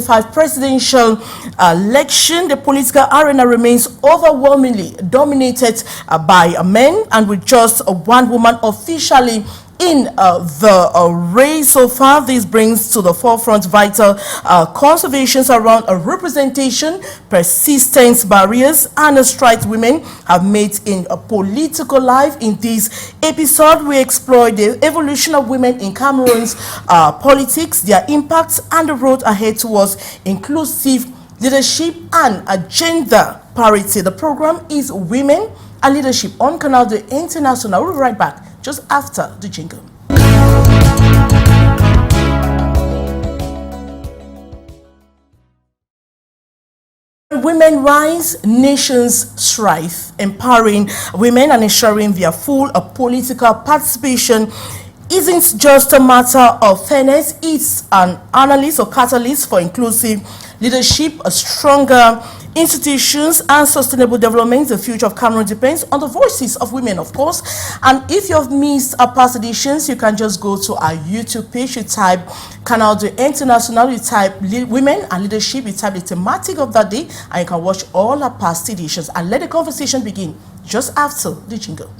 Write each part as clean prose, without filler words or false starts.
Presidential election, the political arena remains overwhelmingly dominated by men, and with just one woman officially in the race so far. This brings to the forefront vital conservations around representation, persistent barriers, and strides women have made in political life. In this episode, we explore the evolution of women in Cameroon's politics, their impacts, and the road ahead towards inclusive leadership and gender parity. The program is Women and Leadership on Canal International. We'll be right back just after the jingle. Women rise, nations strive. Empowering women and ensuring their full political participation isn't just a matter of fairness, it's an analyst or catalyst for inclusive leadership, a stronger institutions, and sustainable development. The future of Cameroon depends on the voices of women, of course. And if you've missed our past editions, you can just go to our YouTube page. You type Canal International, you type Women and Leadership, you type the thematic of that day, and you can watch all our past editions. And let the conversation begin just after the jingle.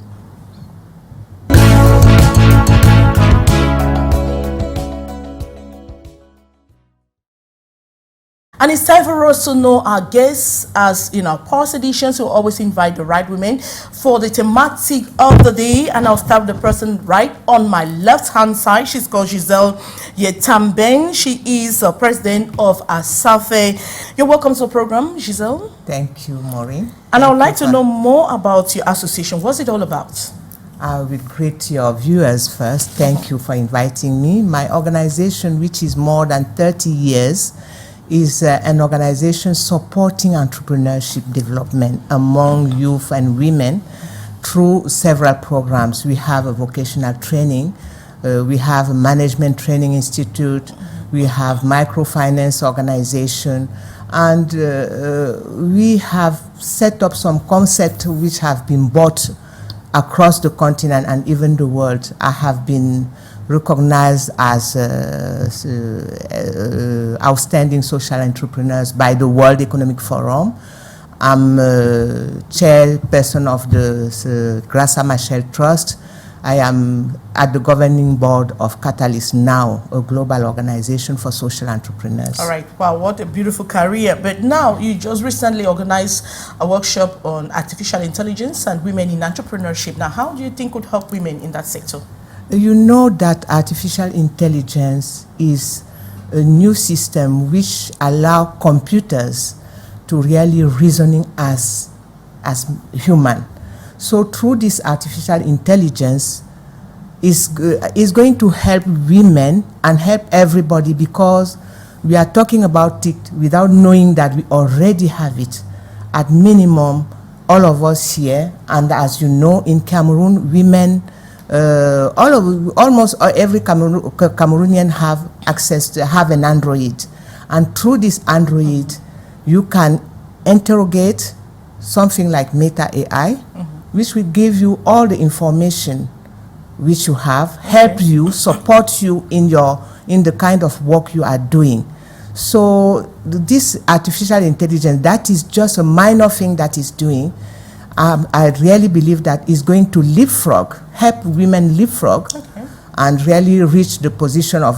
And it's time for us to know our guests. As in our past editions, we always invite the right women for the thematic of the day. And I'll start with the person right on my left-hand side. She's called Giselle Yetambeng. She is president of ASAFE. You're welcome to the program, Giselle. Thank you, Maureen. And I would like to know more about your association. What's it all about? I will greet your viewers first. Thank you for inviting me. My organization, which is more than 30 years, is an organization supporting entrepreneurship development among youth and women through several programs. We have a vocational training, we have a management training institute, we have microfinance organization, and we have set up some concepts which have been bought across the continent and even the world. I have been recognized as outstanding social entrepreneurs by the World Economic Forum. I'm chairperson of the Grâce Machel Trust. I am at the governing board of Catalyst Now, a global organization for social entrepreneurs. All right, wow, what a beautiful career. But now you just recently organized a workshop on artificial intelligence and women in entrepreneurship. Now, how do you think would help women in that sector? You know that artificial intelligence is a new system which allows computers to really reasoning as human. So through this artificial intelligence is going to help women and help everybody, because we are talking about it without knowing that we already have it. At minimum, all of us here, and as you know, in Cameroon, women, almost every Cameroonian have access to have an Android, and through this Android you can interrogate something like Meta AI, which will give you all the information which you have, help you, support you in the kind of work you are doing. So this artificial intelligence, that is just a minor thing that is doing. I really believe that is going to help women leapfrog, and really reach the position of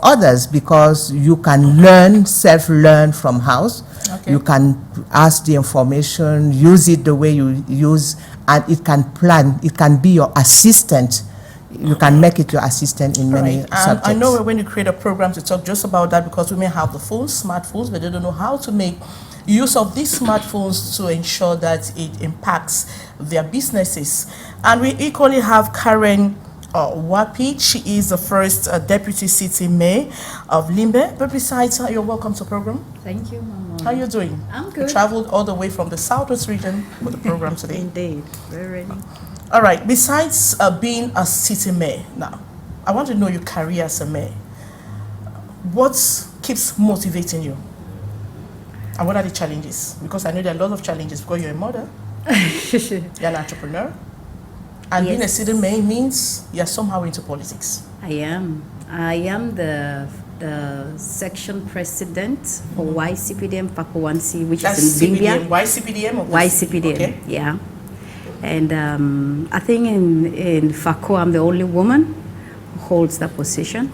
others, because you can self-learn from house. You can ask the information, use it the way you use, and it can plan. It can be your assistant. You can make it your assistant in many subjects. I know when you create a program to talk just about that, because women have the phones, smartphones, but they don't know how to make use of these smartphones to ensure that it impacts their businesses. And we equally have Karen Wapi. She is the first deputy city mayor of Limbe. But besides her, you're welcome to the program. Thank you, Mama. How are you doing? I'm good. You traveled all the way from the southwest region for the program today. Indeed, very ready. All right, besides being a city mayor, now, I want to know your career as a mayor. What keeps motivating you? And what are the challenges? Because I know there are a lot of challenges, because you're a mother, you're an entrepreneur, and being a city mayor means you're somehow into politics. I am the the section president for YCPDM Pakuansi, which That's is in Bimbia. YCPDM? Or YCPDM, okay. yeah. And I think in FACO, I'm the only woman who holds that position.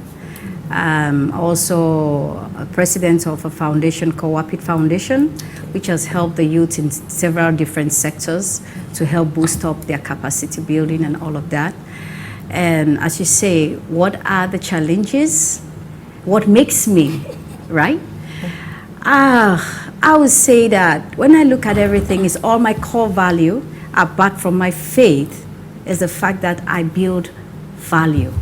Also a president of a foundation called WAPIT Foundation, which has helped the youth in several different sectors to help boost up their capacity building and all of that. And as you say, what are the challenges? What makes me, right? I would say that when I look at everything, it's all my core value, apart from my faith, is the fact that I build value.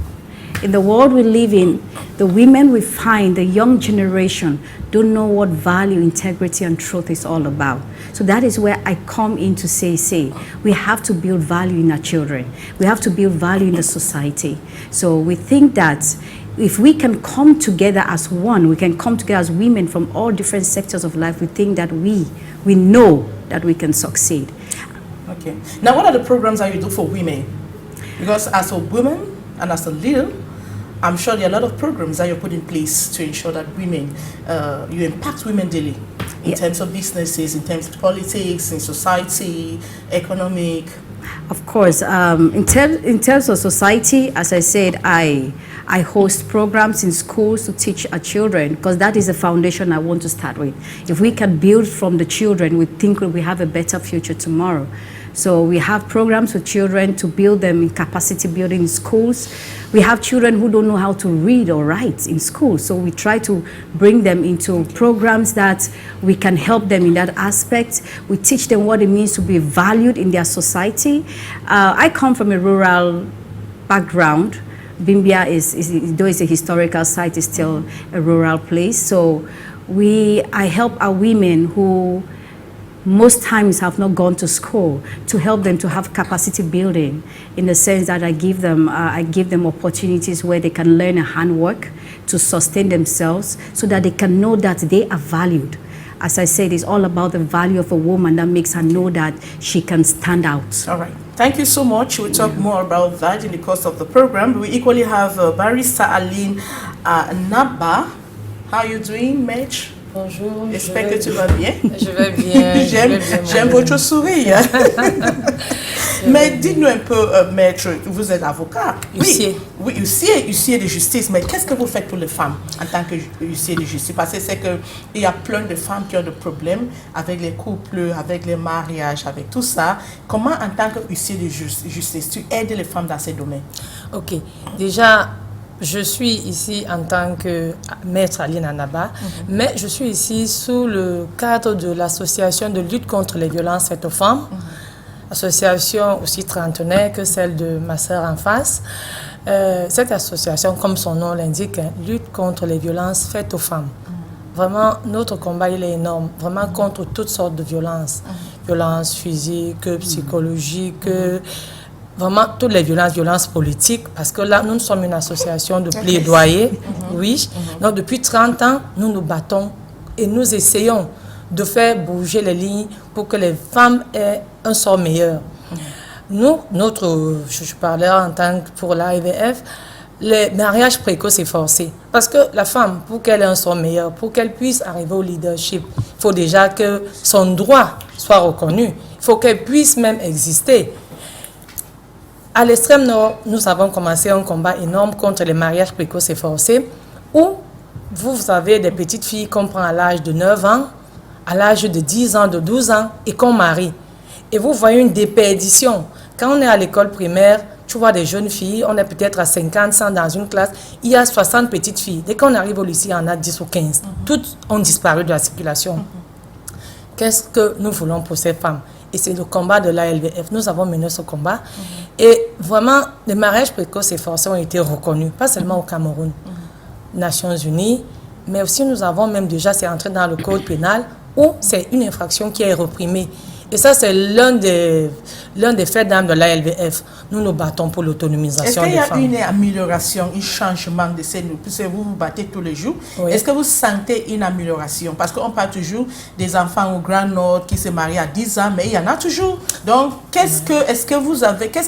In the world we live in, the women we find, the young generation, don't know what value, integrity, and truth is all about. So that is where I come in to say, we have to build value in our children. We have to build value in the society. So we think that if we can come together as one, we can come together as women from all different sectors of life, we think that we know that we can succeed. Okay. Now, what are the programs that you do for women? Because as a woman and as a leader, I'm sure there are a lot of programs that you put in place to ensure that women, you impact women daily in terms of businesses, in terms of politics, in society, economic. Of course, in terms of society, as I said, I host programs in schools to teach our children, because that is the foundation I want to start with. If we can build from the children, we think we have a better future tomorrow. So we have programs for children to build them in capacity building in schools. We have children who don't know how to read or write in school. So we try to bring them into programs that we can help them in that aspect. We teach them what it means to be valued in their society. I come from a rural background. Bimbia though it's a historical site, is still a rural place. So I help our women who most times have not gone to school, to help them to have capacity building, in the sense that I give them opportunities where they can learn a handwork to sustain themselves, so that they can know that they are valued. As I said, it's all about the value of a woman that makes her know that she can stand out. All right. Thank you so much. We'll talk more about that in the course of the program. We equally have Barrister Aline Naba. How are you doing, Mitch? Bonjour. J'espère que tu vas bien. Je vais bien. J'aime votre sourire. Mais dites-nous un peu, maître, vous êtes avocat. Huissier. Oui, huissier de justice. Mais qu'est-ce que vous faites pour les femmes en tant que huissier de justice? Parce que c'est qu'il y a plein de femmes qui ont des problèmes avec les couples, avec les mariages, avec tout ça. Comment, en tant que huissier de justice, tu aides les femmes dans ces domaines? Ok. Déjà, je suis ici en tant que maître Aline Naba, mais je suis ici sous le cadre de l'association de lutte contre les violences faites aux femmes, association aussi trentenaire que celle de ma sœur en face. Cette association, comme son nom l'indique, lutte contre les violences faites aux femmes. Vraiment, notre combat, il est énorme, vraiment contre toutes sortes de violences, violences physiques, psychologiques, vraiment toutes les violences politiques, parce que là, nous sommes une association de plaidoyer, oui. Donc, depuis 30 ans, nous nous battons et nous essayons de faire bouger les lignes pour que les femmes aient un sort meilleur. Nous, je parlais en tant que pour l'AIVF, le mariage précoce est forcé. Parce que la femme, pour qu'elle ait un sort meilleur, pour qu'elle puisse arriver au leadership, il faut déjà que son droit soit reconnu. Il faut qu'elle puisse même exister. À l'extrême nord, nous avons commencé un combat énorme contre les mariages précoces et forcés, où vous avez des petites filles qu'on prend à l'âge de 9 ans, à l'âge de 10 ans, de 12 ans, et qu'on marie. Et vous voyez une déperdition. Quand on est à l'école primaire, tu vois des jeunes filles, on est peut-être à 50, 100 dans une classe, il y a 60 petites filles. Dès qu'on arrive au lycée, il y en a 10 ou 15. Toutes ont disparu de la circulation. Qu'est-ce que nous voulons pour ces femmes? Et c'est le combat de l'ALVF. Nous avons mené ce combat. Et vraiment, les mariages précoces et forcés ont été reconnus, pas seulement au Cameroun, Nations Unies, mais aussi nous avons même déjà, c'est entré dans le code pénal, où c'est une infraction qui est réprimée. Et ça, c'est l'un des faits d'armes de l'ALVF. Nous nous battons pour l'autonomisation des femmes. Est-ce qu'il y a une amélioration, un changement de ces nous? Puisque vous vous battez tous les jours. Oui. Est-ce que vous sentez une amélioration? Parce qu'on parle toujours des enfants au Grand Nord qui se marient à 10 ans, mais il y en a toujours. Donc, qu'est-ce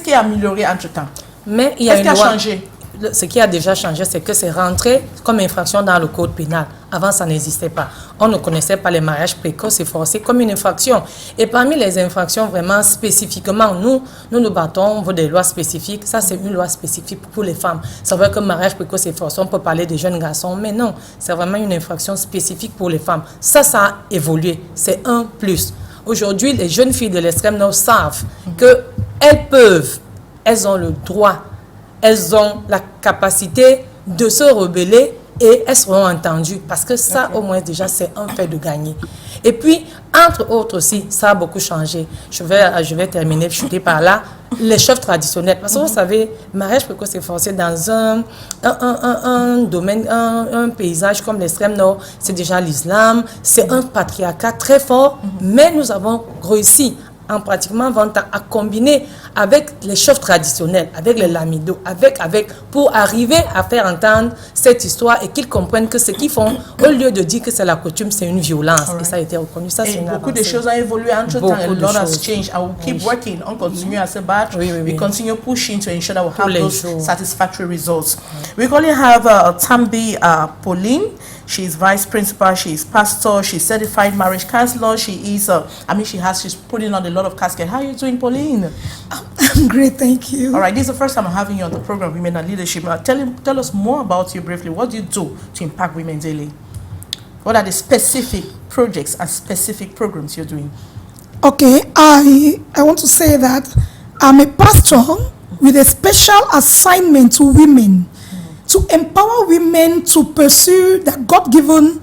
qui est amélioré entre-temps? Mais il y a qu'est-ce qui a changé? ce qui a déjà changé, c'est que c'est rentré comme infraction dans le code pénal. Avant, ça n'existait pas. On ne connaissait pas les mariages précoces et forcés comme une infraction. Et parmi les infractions vraiment spécifiquement, nous nous battons pour des lois spécifiques. Ça, c'est une loi spécifique pour les femmes. C'est vrai que mariage précoce et forcé, on peut parler des jeunes garçons, mais non, c'est vraiment une infraction spécifique pour les femmes. Ça a évolué. C'est un plus. Aujourd'hui, les jeunes filles de l'extrême nord savent elles ont le droit, elles ont la capacité de se rebeller et elles seront entendues. Parce que ça, au moins, déjà, c'est un fait de gagner. Et puis, entre autres aussi, ça a beaucoup changé. Je vais terminer, chuter par là. Les chefs traditionnels. Parce que vous savez, mariage précoce et forcé dans un domaine, un paysage comme l'extrême nord, c'est déjà l'islam, c'est un patriarcat très fort, mais nous avons réussi en pratiquement 20 ans à combiner avec les chefs traditionnels, avec les lamidos, pour arriver à faire entendre cette histoire et qu'ils comprennent que ce qu'ils font, au lieu de dire que c'est la coutume, c'est une violence. Et ça a été reconnu. Ça, c'est beaucoup de choses ont évolué entre temps. A lot has changed. I will keep working. On continue as a batch. We continue pushing to ensure that we have those satisfactory results. We currently have Tambi Pauline. She is vice principal, she is pastor, she is certified marriage counselor, she is, she's putting on a lot of casket. How are you doing, Pauline? I'm great, thank you. All right, this is the first time I'm having you on the program, Women and Leadership. Tell us more about you briefly. What do you do to impact women daily? What are the specific projects and specific programs you're doing? Okay, I want to say that I'm a pastor with a special assignment to women, to empower women to pursue their God-given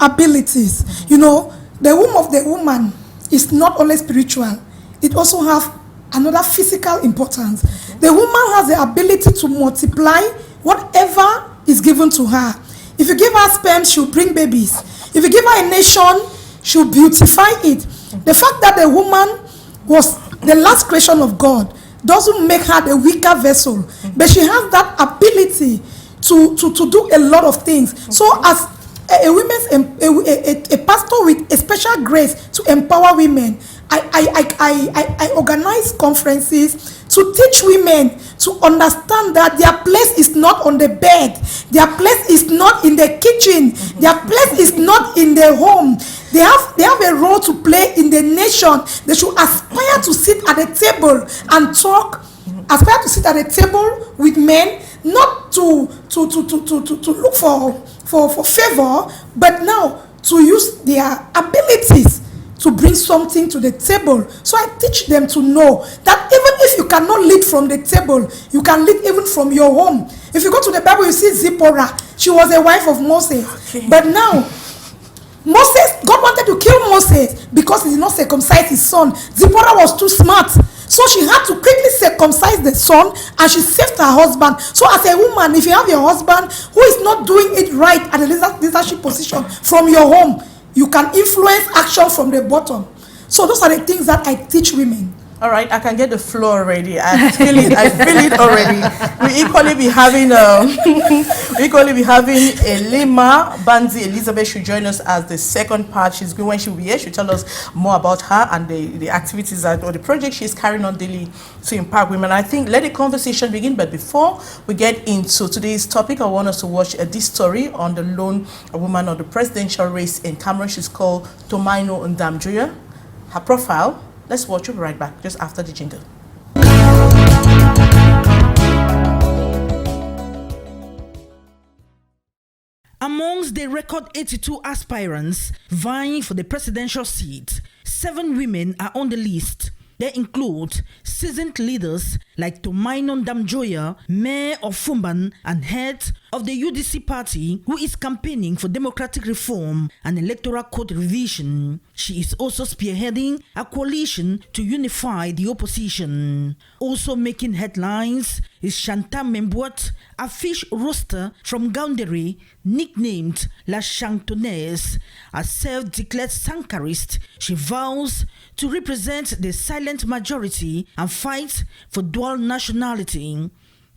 abilities. You know, the womb of the woman is not only spiritual, it also has another physical importance. The woman has the ability to multiply whatever is given to her. If you give her sperm, she'll bring babies. If you give her a nation, she'll beautify it. The fact that the woman was the last creation of God doesn't make her the weaker vessel, but she has that ability to do a lot of things. So as a pastor with a special grace to empower women, I organize conferences to teach women to understand that their place is not on the bed, their place is not in the kitchen, their place is not in their home. They have a role to play in the nation. They should aspire to sit at the table and talk, aspire to sit at the table with men, not to look for favor, but now to use their abilities to bring something to the table. So I teach them to know that even if you cannot lead from the table, you can lead even from your home. If you go to the Bible, you see Zipporah. She was a wife of Moses. But now, God wanted to kill Moses because he did not circumcise his son. Zipporah was too smart. So she had to quickly circumcise the son and she saved her husband. So as a woman, if you have your husband who is not doing it right at the leadership position from your home, you can influence action from the bottom. So those are the things that I teach women. All right, I can get the flow already. I feel it already. We equally be having Elima Banzi Elizabeth should join us as the second part. She's going when she'll be here. She'll tell us more about her and the activities or the project she's carrying on daily to impact women. I think let the conversation begin. But before we get into today's topic, I want us to watch this story on the lone woman of the presidential race in Cameroon. She's called Tomaino Ndamjoya. Her profile. Let's watch it right back, just after the jingle. Amongst the record 82 aspirants vying for the presidential seat, 7 women are on the list. They include seasoned leaders like Tomaino Ndamjoya, mayor of Fumban and head of the UDC party, who is campaigning for democratic reform and electoral code revision. She is also spearheading a coalition to unify the opposition. Also making headlines is Chantal Memboit, a fish roaster from Gaoundéré, nicknamed La Chantonnaise. A self-declared sankarist, she vows to represent the silent majority and fight for dual nationality.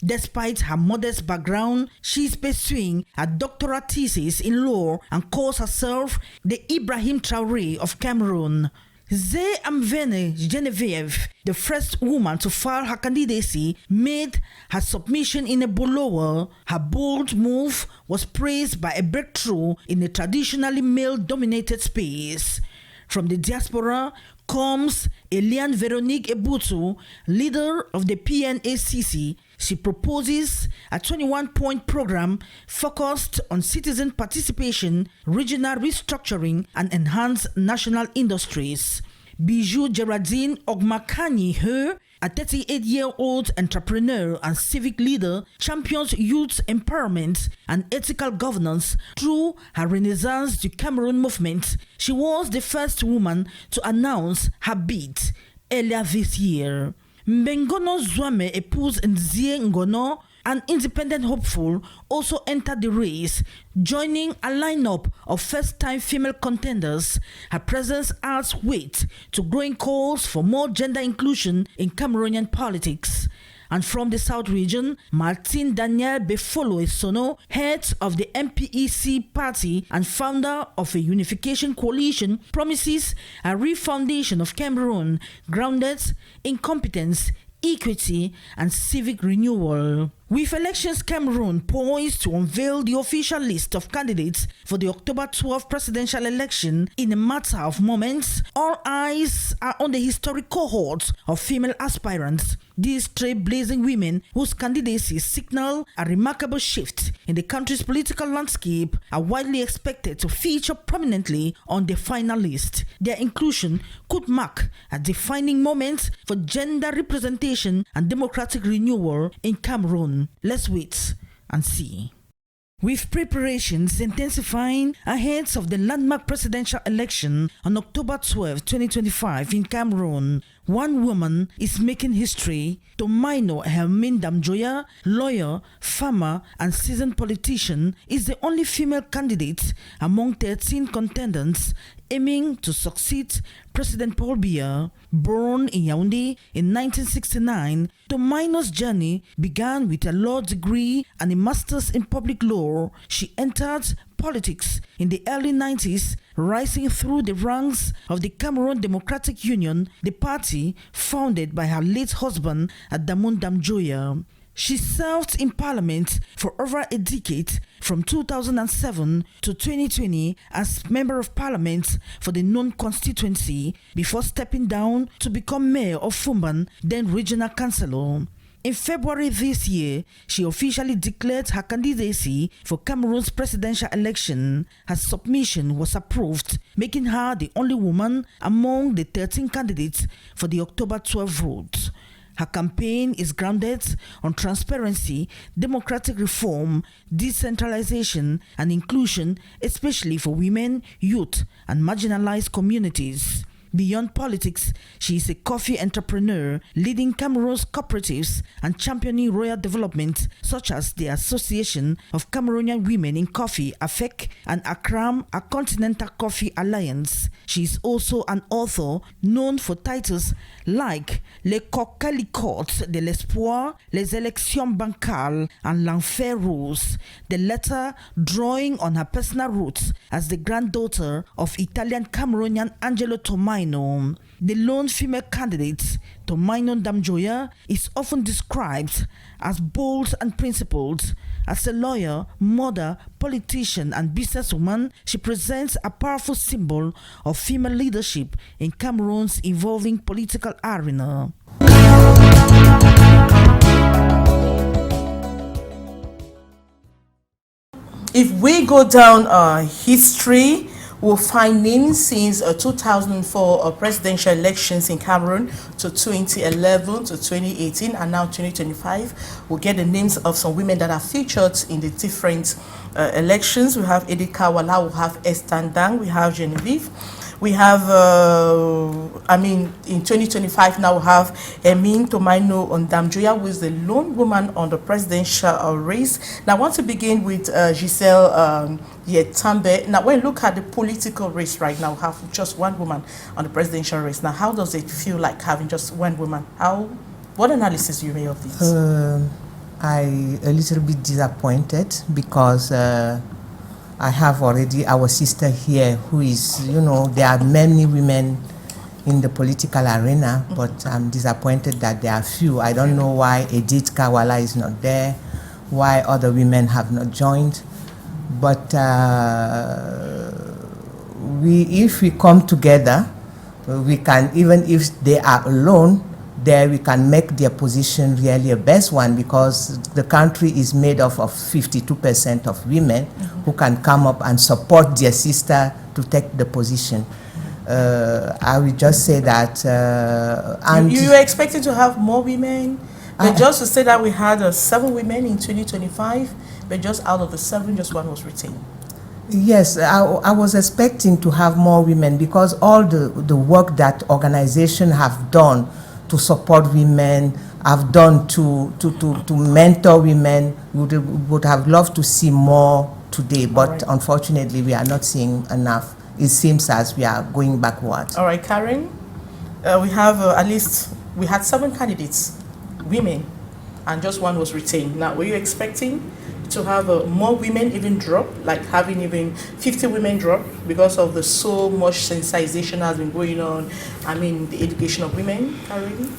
Despite her modest background, she is pursuing a doctoral thesis in law and calls herself the Ibrahim Traoré of Cameroon. Amvene Genevieve, the first woman to file her candidacy, made her submission in a Bolower. Her bold move was praised by a breakthrough in a traditionally male-dominated space. From the diaspora comes Eliane Veronique Ebutu, leader of the PNACC. She proposes a 21-point program focused on citizen participation, regional restructuring, and enhanced national industries. Bijou Geraldine Ogmakani, her, a 38-year-old entrepreneur and civic leader, champions youth empowerment and ethical governance through her Renaissance du Cameroon movement. She was the first woman to announce her bid earlier this year. Mbengono Zwame Epuz Nzie Ngono, an independent hopeful, also entered the race, joining a lineup of first-time female contenders. Her presence adds weight to growing calls for more gender inclusion in Cameroonian politics. And from the South region, Martin Daniel Befolo Esono, head of the MPEC party and founder of a unification coalition, promises a refoundation of Cameroon grounded in competence, equity, and civic renewal. With Elections Cameroon poised to unveil the official list of candidates for the October 12 presidential election in a matter of moments, all eyes are on the historic cohort of female aspirants. These trailblazing women, whose candidacies signal a remarkable shift in the country's political landscape, are widely expected to feature prominently on the final list. Their inclusion could mark a defining moment for gender representation and democratic renewal in Cameroon. Let's wait and see. With preparations intensifying ahead of the landmark presidential election on October 12, 2025 in Cameroon, one woman is making history. Tomaino Hermine Damjoya, lawyer, farmer, and seasoned politician, is the only female candidate among 13 contenders aiming to succeed President Paul Biya. Born in Yaoundé in 1969, Tomaino's journey began with a law degree and a master's in public law. She entered politics in the early 90s, rising through the ranks of the Cameroon Democratic Union, the party founded by her late husband, Adamun Damjoya. She served in parliament for over a decade, from 2007 to 2020 as member of parliament for the known constituency, before stepping down to become mayor of Fumban, then regional councillor. In February this year, she officially declared her candidacy for Cameroon's presidential election. Her submission was approved, making her the only woman among the 13 candidates for the October 12 vote. Her campaign is grounded on transparency, democratic reform, decentralization, and inclusion, especially for women, youth, and marginalized communities. Beyond politics, she is a coffee entrepreneur, leading Cameroon's cooperatives and championing royal development, such as the Association of Cameroonian Women in Coffee, AFEC, and Akram, a Continental Coffee Alliance. She is also an author known for titles like Les Coquelicots de l'Espoir, Les Élections Bancales, and L'Enfer Rose, the latter drawing on her personal roots as the granddaughter of Italian Cameroonian Angelo Tomaino. The lone female candidate, Tomaino Damjoya, is often described as bold and principled. As a lawyer, mother, politician, and businesswoman, she presents a powerful symbol of female leadership in Cameroon's evolving political arena. If we go down history, we'll find names since 2004 presidential elections in Cameroon to 2011 to 2018 and now 2025. We'll get the names of some women that are featured in the different elections. We have Edika Wala, we have Estandang, we have Genevieve. We have, in 2025 now we have Hermine Tomaino Damjoya, who is the lone woman on the presidential race. Now I want to begin with Giselle Yetambe. Now when you look at the political race right now, we have just one woman on the presidential race. Now how does it feel like having just one woman? What analysis do you make of this? I'm a little bit disappointed because I have already our sister here who is, there are many women in the political arena, but I'm disappointed that there are few. I don't know why Edith Kawala is not there, why other women have not joined, but if we come together, we can, even if they are alone, there we can make their position really a best one, because the country is made up of 52% of women who can come up and support their sister to take the position. I will just say that. And you were expecting to have more women, but just to say that we had 7 women in 2025, but just out of the 7, just 1 was retained. Yes, I was expecting to have more women, because all the work that organizations have done to support women, have done to mentor women, would have loved to see more today, but unfortunately we are not seeing enough. It seems as we are going backwards. All right, Karen, we have at least, we had 7 candidates, women, and just 1 was retained. Now, were you expecting to have more women even drop, like having even 50 women drop, because of the so much sensitization has been going on? I mean, the education of women, Karen?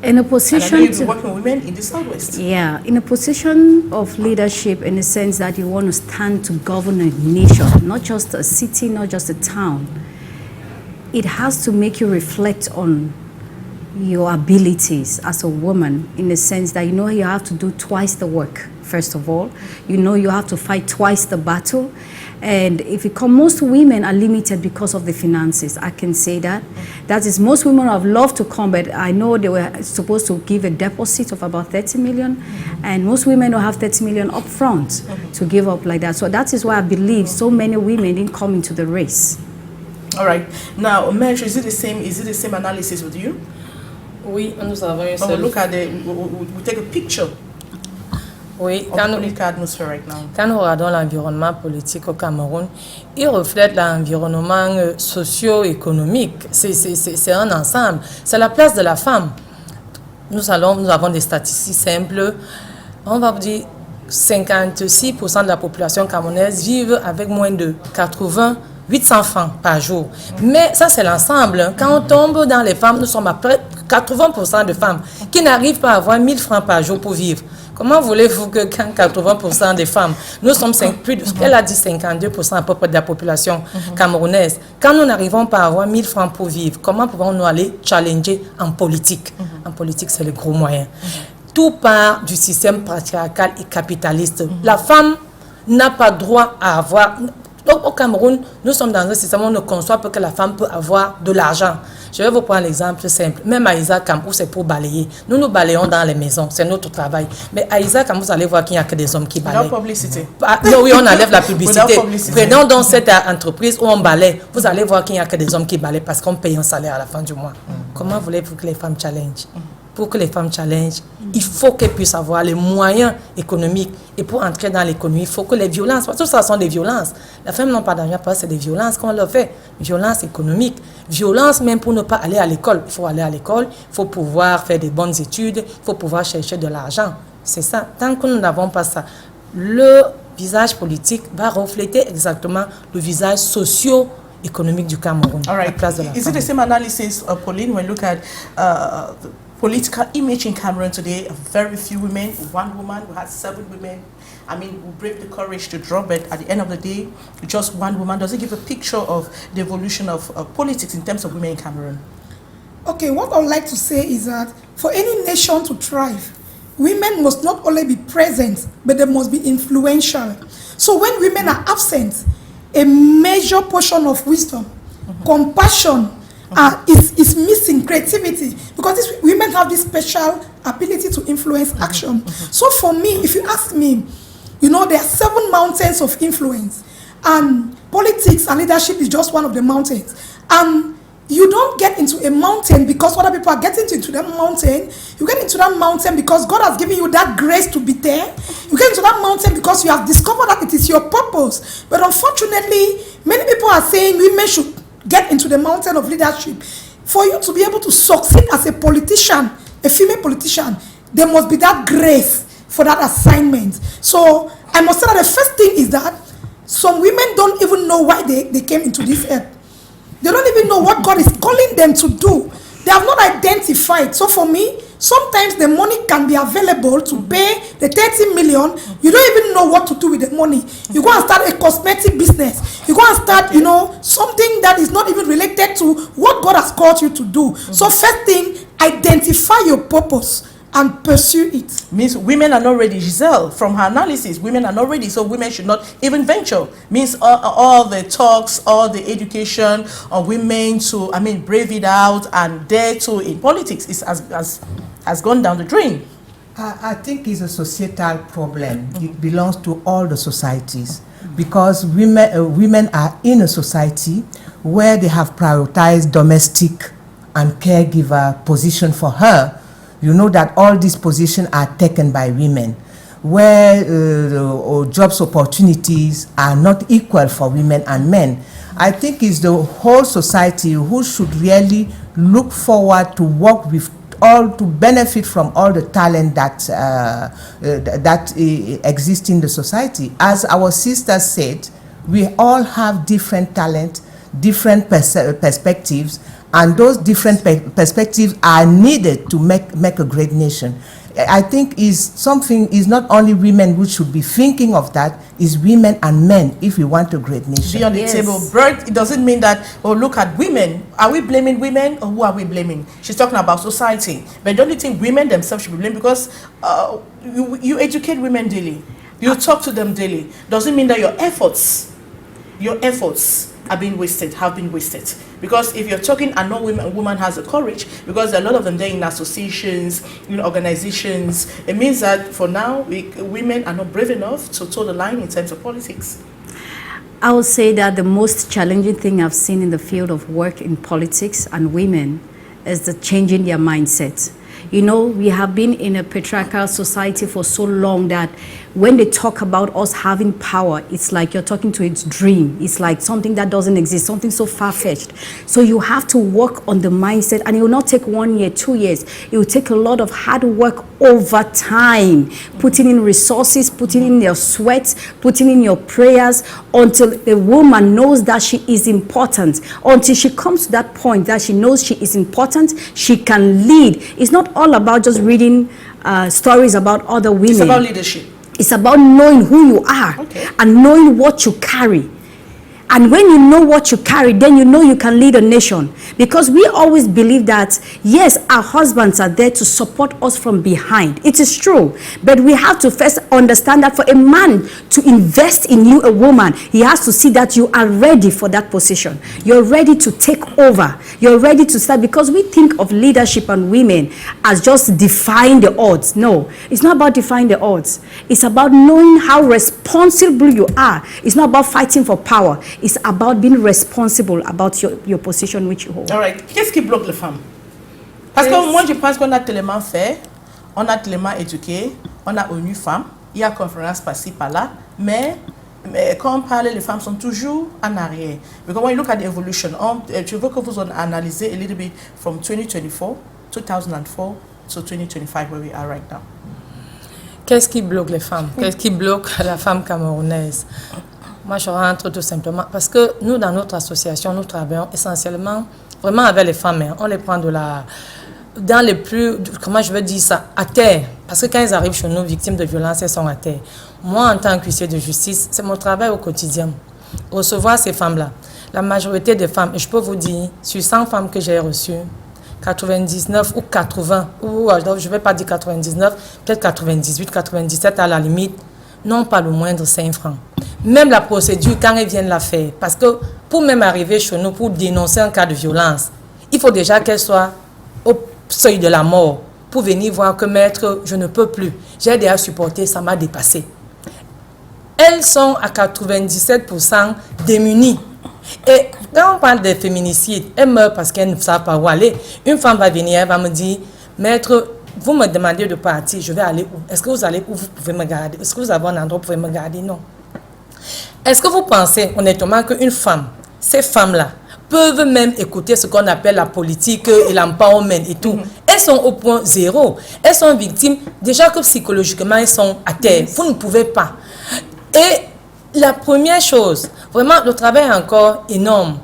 In a position and I know you've been working with women in the Southwest. Yeah, in a position of leadership, in the sense that you want to stand to govern a nation, not just a city, not just a town. It has to make you reflect on your abilities as a woman, in the sense that you know you have to do twice the work. First of all, you know you have to fight twice the battle. And if you come, most women are limited because of the finances. I can say that. That is, most women have loved to come, but I know they were supposed to give a deposit of about 30 million. And most women don't have 30 million up front to give up like that. So that is why I believe so many women didn't come into the race. All right. Now, Mesh, is it the same analysis with you? Oui, nous avons un But seul. we'll look at we take a picture. Oui, Quand nous regardons l'environnement politique au Cameroun, il reflète l'environnement socio-économique. C'est un ensemble. C'est la place de la femme. Nous avons des statistiques simples. On va vous dire 56% de la population camerounaise vivent avec moins de 800 francs par jour. Mais ça, c'est l'ensemble. Quand on tombe dans les femmes, nous sommes à près de 80% de femmes qui n'arrivent pas à avoir 1000 francs par jour pour vivre. Comment voulez-vous que quand 80% des femmes, nous sommes elle a dit 52% à peu près de la population camerounaise, quand nous n'arrivons pas à avoir 1000 francs pour vivre, comment pouvons-nous aller challenger en politique? En politique, c'est le gros moyen. Tout part du système patriarcal et capitaliste. La femme n'a pas droit à avoir... Donc au Cameroun, nous sommes dans un système où on ne conçoit pas que la femme peut avoir de l'argent. Je vais vous prendre l'exemple simple. Même à Isaac, où c'est pour balayer. Nous balayons dans les maisons, c'est notre travail. Mais à Isaac, vous allez voir qu'il n'y a que des hommes qui balayent. Without publicity. Non, oui, on enlève la publicité. Publicity. Prenons donc cette entreprise où on balaye. Vous allez voir qu'il n'y a que des hommes qui balayent parce qu'on paye un salaire à la fin du mois. Comment voulez-vous que les femmes challengent? Pour que les femmes challengent, il faut qu'elles puissent avoir les moyens économiques. Et pour entrer dans l'économie, il faut que les violences, parce que ça sont des violences. Les femmes n'ont pas d'argent, parce que c'est des violences qu'on leur fait. Violence économique, violence même pour ne pas aller à l'école. Il faut aller à l'école, il faut pouvoir faire des bonnes études, il faut pouvoir chercher de l'argent. C'est ça. Tant que nous n'avons pas ça, le visage politique va refléter exactement le visage socio-économique du Cameroun. All right. La place de la Is femme. it the same analysis, Pauline, when we look at the political image in Cameroon today? Very few women, 1 woman. We had 7 women. I mean, we brave the courage to drop it. At the end of the day, just 1 woman. Does it give a picture of the evolution of politics in terms of women in Cameroon? Okay, what I would like to say is that for any nation to thrive, women must not only be present, but they must be influential. So when women are absent, a major portion of wisdom, compassion, is missing, creativity, because these women have this special ability to influence action. So for me, if you ask me, you know, there are 7 mountains of influence, and politics and leadership is just one of the mountains. And you don't get into a mountain because other people are getting into that mountain. You get into that mountain because God has given you that grace to be there. You get into that mountain because you have discovered that it is your purpose. But unfortunately, many people are saying women should get into the mountain of leadership. For you to be able to succeed as a politician, a female politician, there must be that grace for that assignment. So I must say that the first thing is that some women don't even know why they came into this earth. They don't even know what God is calling them to do. They have not identified. So for me, sometimes the money can be available to pay the 30 million. You don't even know what to do with the money. You go and start a cosmetic business. You go and start, something that is not even related to what God has called you to do. So first thing, identify your purpose and pursue it. Means women are not ready. Giselle, from her analysis, women are not ready, so women should not even venture. Means all the talks, all the education of women to, brave it out and dare to in politics has gone down the drain. I think it's a societal problem. It belongs to all the societies because women are in a society where they have prioritized domestic and caregiver position for her. You know that all these positions are taken by women, where jobs opportunities are not equal for women and men. I think it's the whole society who should really look forward to work with all, to benefit from all the talent that exists in the society. As our sister said, we all have different talent, different perspectives, and those different perspectives are needed to make a great nation. I think is not only women who should be thinking of that, is women and men if we want a great nation. Be on the table. Birth, it doesn't mean that, look at women. Are we blaming women or who are we blaming? She's talking about society. But don't you think women themselves should be blamed? Because you educate women daily. You talk to them daily. Doesn't mean that your efforts have been wasted. Because if you're talking and no woman has the courage, because there are a lot of them there in associations, organizations, it means that for now, women are not brave enough to toe the line in terms of politics. I would say that the most challenging thing I've seen in the field of work in politics and women is the changing their mindset. We have been in a patriarchal society for so long that when they talk about us having power, it's like you're talking to its dream. It's like something that doesn't exist, something so far-fetched. So you have to work on the mindset, and it will not take 1 year, 2 years. It will take a lot of hard work over time, putting in resources, putting in your sweat, putting in your prayers, until the woman knows that she is important. Until she comes to that point that she knows she is important, she can lead. It's not all about just reading stories about other women. It's about leadership. It's about knowing who you are, and knowing what you carry. And when you know what you carry, then you know you can lead a nation. Because we always believe that, yes, our husbands are there to support us from behind. It is true. But we have to first understand that for a man to invest in you, a woman, he has to see that you are ready for that position. You're ready to take over. You're ready to start. Because we think of leadership and women as just defying the odds. No, it's not about defying the odds. It's about knowing how responsible you are. It's not about fighting for power. It's about being responsible about your position which you hold. All right. Qu'est-ce qui bloque les femmes? Parce que moi, je pense qu'on a tellement fait, on a tellement éduqué, on a ONU Femmes, il y a conférence par-ci, par-là, mais quand on parle, les femmes sont toujours en arrière. Because when you look at the evolution, tu veux que vous analysez a little bit from 2024 to 2025, where we are right now. Qu'est-ce qui bloque les femmes? Qu'est-ce qui bloque la femme camerounaise? Moi, je rentre tout simplement parce que nous, dans notre association, nous travaillons essentiellement vraiment avec les femmes. On les prend dans les plus, comment je veux dire ça, à terre. Parce que quand elles arrivent chez nous, victimes de violences, elles sont à terre. Moi, en tant qu'huissier de justice, c'est mon travail au quotidien. Recevoir ces femmes-là. La majorité des femmes, et je peux vous dire, sur 100 femmes que j'ai reçues, 99 ou 80, ou je ne vais pas dire 99, peut-être 98, 97 à la limite, n'ont pas le moindre 5 francs. Même la procédure, quand elles viennent la faire, parce que pour même arriver chez nous, pour dénoncer un cas de violence, il faut déjà qu'elle soit au seuil de la mort pour venir voir que maître, je ne peux plus. J'ai déjà supporté, ça m'a dépassé. Elles sont à 97% démunies. Et quand on parle de féminicide, elles meurent parce qu'elles ne savent pas où aller. Une femme va venir, elle va me dire, maître, vous me demandez de partir, je vais aller où? Est-ce que vous allez où vous pouvez me garder? Est-ce que vous avez un endroit où vous pouvez me garder? Non. Est-ce que vous pensez honnêtement qu'une femme, ces femmes-là, peuvent même écouter ce qu'on appelle la politique et l'empowerment et tout? Elles sont au point zéro. Elles sont victimes, déjà que psychologiquement, elles sont à terre. Vous ne pouvez pas. Et la première chose, vraiment, le travail est encore énorme.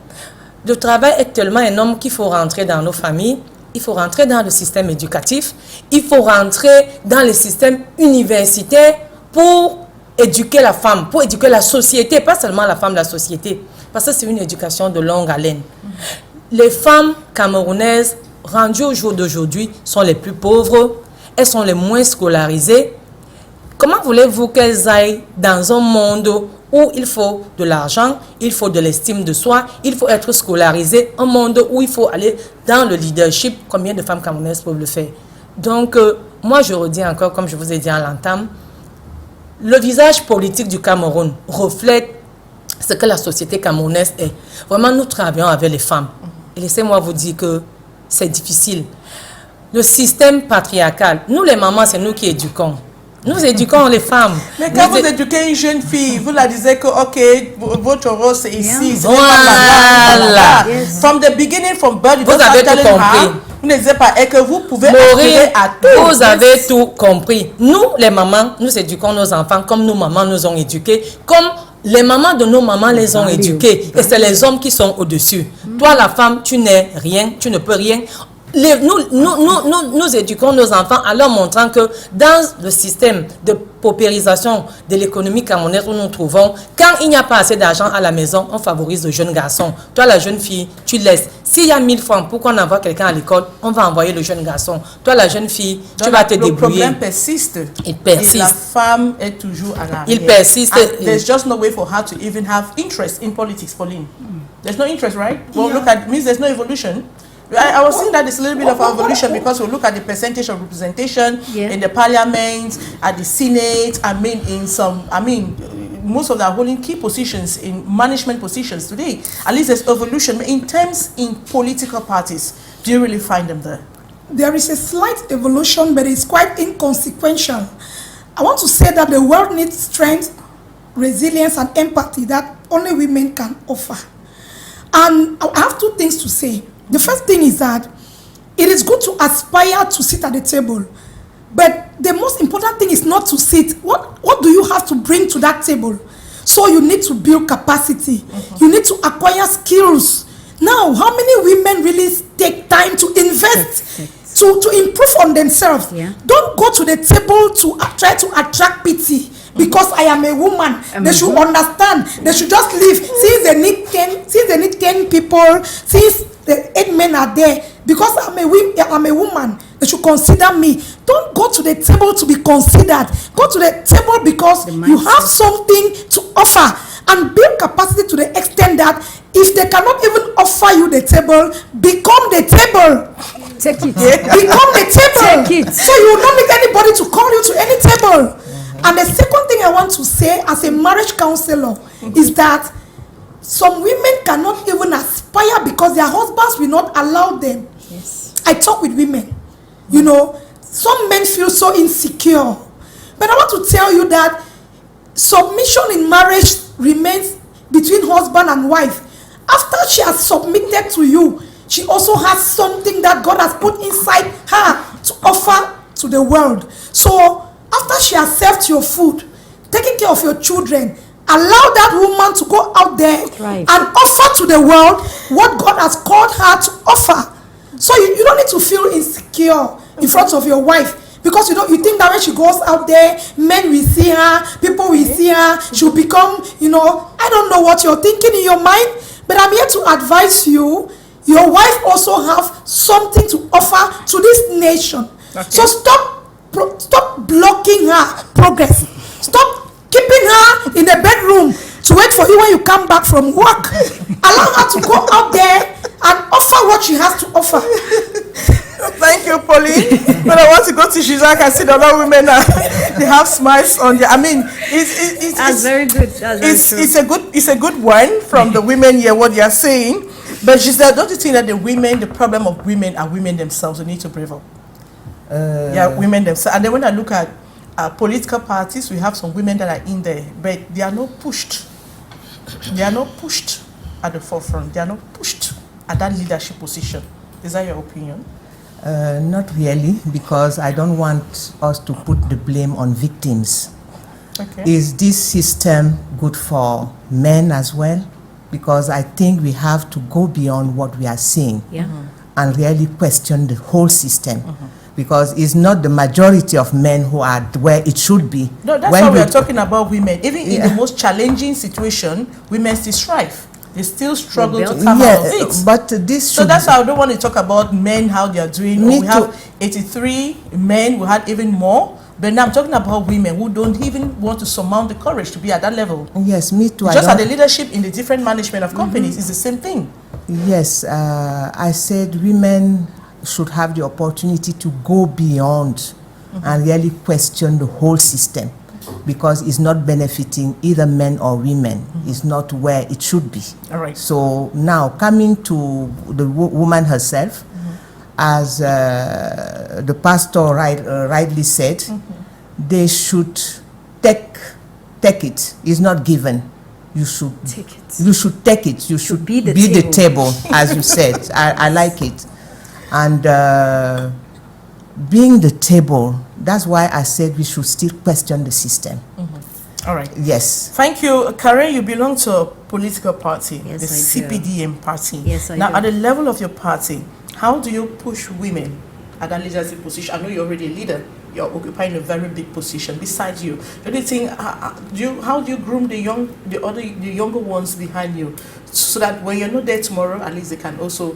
le travail est tellement énorme qu'il faut rentrer dans nos familles, il faut rentrer dans le système éducatif, il faut rentrer dans le système universitaire pour éduquer la femme, pour éduquer la société, pas seulement la femme, la société, parce que c'est une éducation de longue haleine. Les femmes camerounaises rendues au jour d'aujourd'hui sont les plus pauvres, elles sont les moins scolarisées. Comment voulez-vous qu'elles aillent dans un monde où il faut de l'argent, il faut de l'estime de soi, il faut être scolarisé, un monde où il faut aller dans le leadership? Combien de femmes camerounaises peuvent le faire? Donc, moi je redis encore, comme je vous ai dit en l'entame, le visage politique du Cameroun reflète ce que la société camerounaise est. Vraiment, nous travaillons avec les femmes. Et laissez-moi vous dire que c'est difficile. Le système patriarcal, nous les mamans, c'est nous qui éduquons. Nous éduquons les femmes. Mais quand vous éduquez une jeune fille, vous la disiez que, ok, votre rôle c'est ici. Voilà. From the beginning, from birth, vous avez tout compris. Vous ne disiez pas, et que vous pouvez Maureen, à tout. Vous avez tout compris. Nous, les mamans, nous éduquons nos enfants comme nos mamans nous ont éduqués, comme les mamans de nos mamans les ont éduqués. Et c'est les hommes qui sont au-dessus. Toi, la femme, tu n'es rien, tu ne peux rien. Nous éduquons nos enfants en leur montrant que dans le système de paupérisation de l'économie camerounaise où nous nous trouvons, quand il n'y a pas assez d'argent à la maison, on favorise le jeune garçon. Toi, la jeune fille, tu laisses. S'il y a 1000 francs pour qu'on envoie quelqu'un à l'école, on va envoyer le jeune garçon. Toi, la jeune fille, tu vas te débrouiller. Le problème persiste. Il persiste. Et la femme est toujours à l'arrière. Il persiste. There's just no way for her to even have interest in politics, Pauline. There's no interest, right? Well, look at, means there's no evolution. I was saying that it's a little bit of evolution because we look at the percentage of representation in the parliament, at the Senate. Most of them are holding key positions in management positions today. At least there's evolution. In terms in political parties, do you really find them there? There is a slight evolution, but it's quite inconsequential. I want to say that the world needs strength, resilience, and empathy that only women can offer. And I have two things to say. The first thing is that it is good to aspire to sit at the table, but the most important thing is not to sit. What do you have to bring to that table? So you need to build capacity. You need to acquire skills. Now, how many women really take time to invest, to improve on themselves? Don't go to the table to try to attract pity. Because I am a woman, they should understand. They should just leave. Since they need 10 people, since the 8 men are there, because I'm a woman, they should consider me. Don't go to the table to be considered. Go to the table because you have something to offer, and build capacity to the extent that if they cannot even offer you the table, become the table. Take it. Become the table. Take it. So you will not need anybody to call you to any table. And the second thing I want to say as a marriage counselor is that some women cannot even aspire because their husbands will not allow them. Yes. I talk with women. You know, some men feel so insecure. But I want to tell you that submission in marriage remains between husband and wife. After she has submitted to you, she also has something that God has put inside her to offer to the world. So after she has served your food, taking care of your children, allow that woman to go out there and offer to the world what God has called her to offer. So you don't need to feel insecure in front of your wife, because you think that when she goes out there, men will see her, people will see her, she'll become, I don't know what you're thinking in your mind, but I'm here to advise you. Your wife also have something to offer to this nation. So stop blocking her progress. Stop keeping her in the bedroom to wait for you when you come back from work. Allow her to go out there and offer what she has to offer. Thank you, Pauline. When I want to go to Shizak, I see the other women, they have smiles on their, That's very good. That's very true. It's a good one from the women here, what they are saying. But Giselle, don't you think that the problem of women are women themselves who need to brave up? Women themselves. And then when I look at political parties, we have some women that are in there, but they are not pushed. They are not pushed at the forefront. They are not pushed at that leadership position. Is that your opinion? Not really, because I don't want us to put the blame on victims. Okay. Is this system good for men as well? because I think we have to go beyond what we are seeing Yeah. and really question the whole system. Because it's not the majority of men who are where it should be. No, that's When why we are talking about women. Even in the most challenging situation, women still strive. They still struggle to come out of it. but this So should that's why I don't want to talk about men, how they are doing. Me We too. have 83 men, we had even more. But now I'm talking about women who don't even want to surmount the courage to be at that level. Yes, me too. Just at the leadership in the different management of companies is the same thing. Yes, I said women should have the opportunity to go beyond and really question the whole system, because it's not benefiting either men or women. It's not where it should be. All right. So now coming to the woman herself, as the pastor rightly said, they should take it. It's not given. You should Take it. You should take it. You should be the the table. table, as you said. I like it. And being the table, that's why I said we should still question the system. All right. Yes. Thank you. Karen, you belong to a political party, Yes, the I do. CPDM party. Yes, I now, do. at the level of your party, how do you push women at that leadership position? I know you're already a leader. You're occupying a very big position. Besides you, do you think how do you groom the younger ones behind you, so that when you're not there tomorrow, at least they can also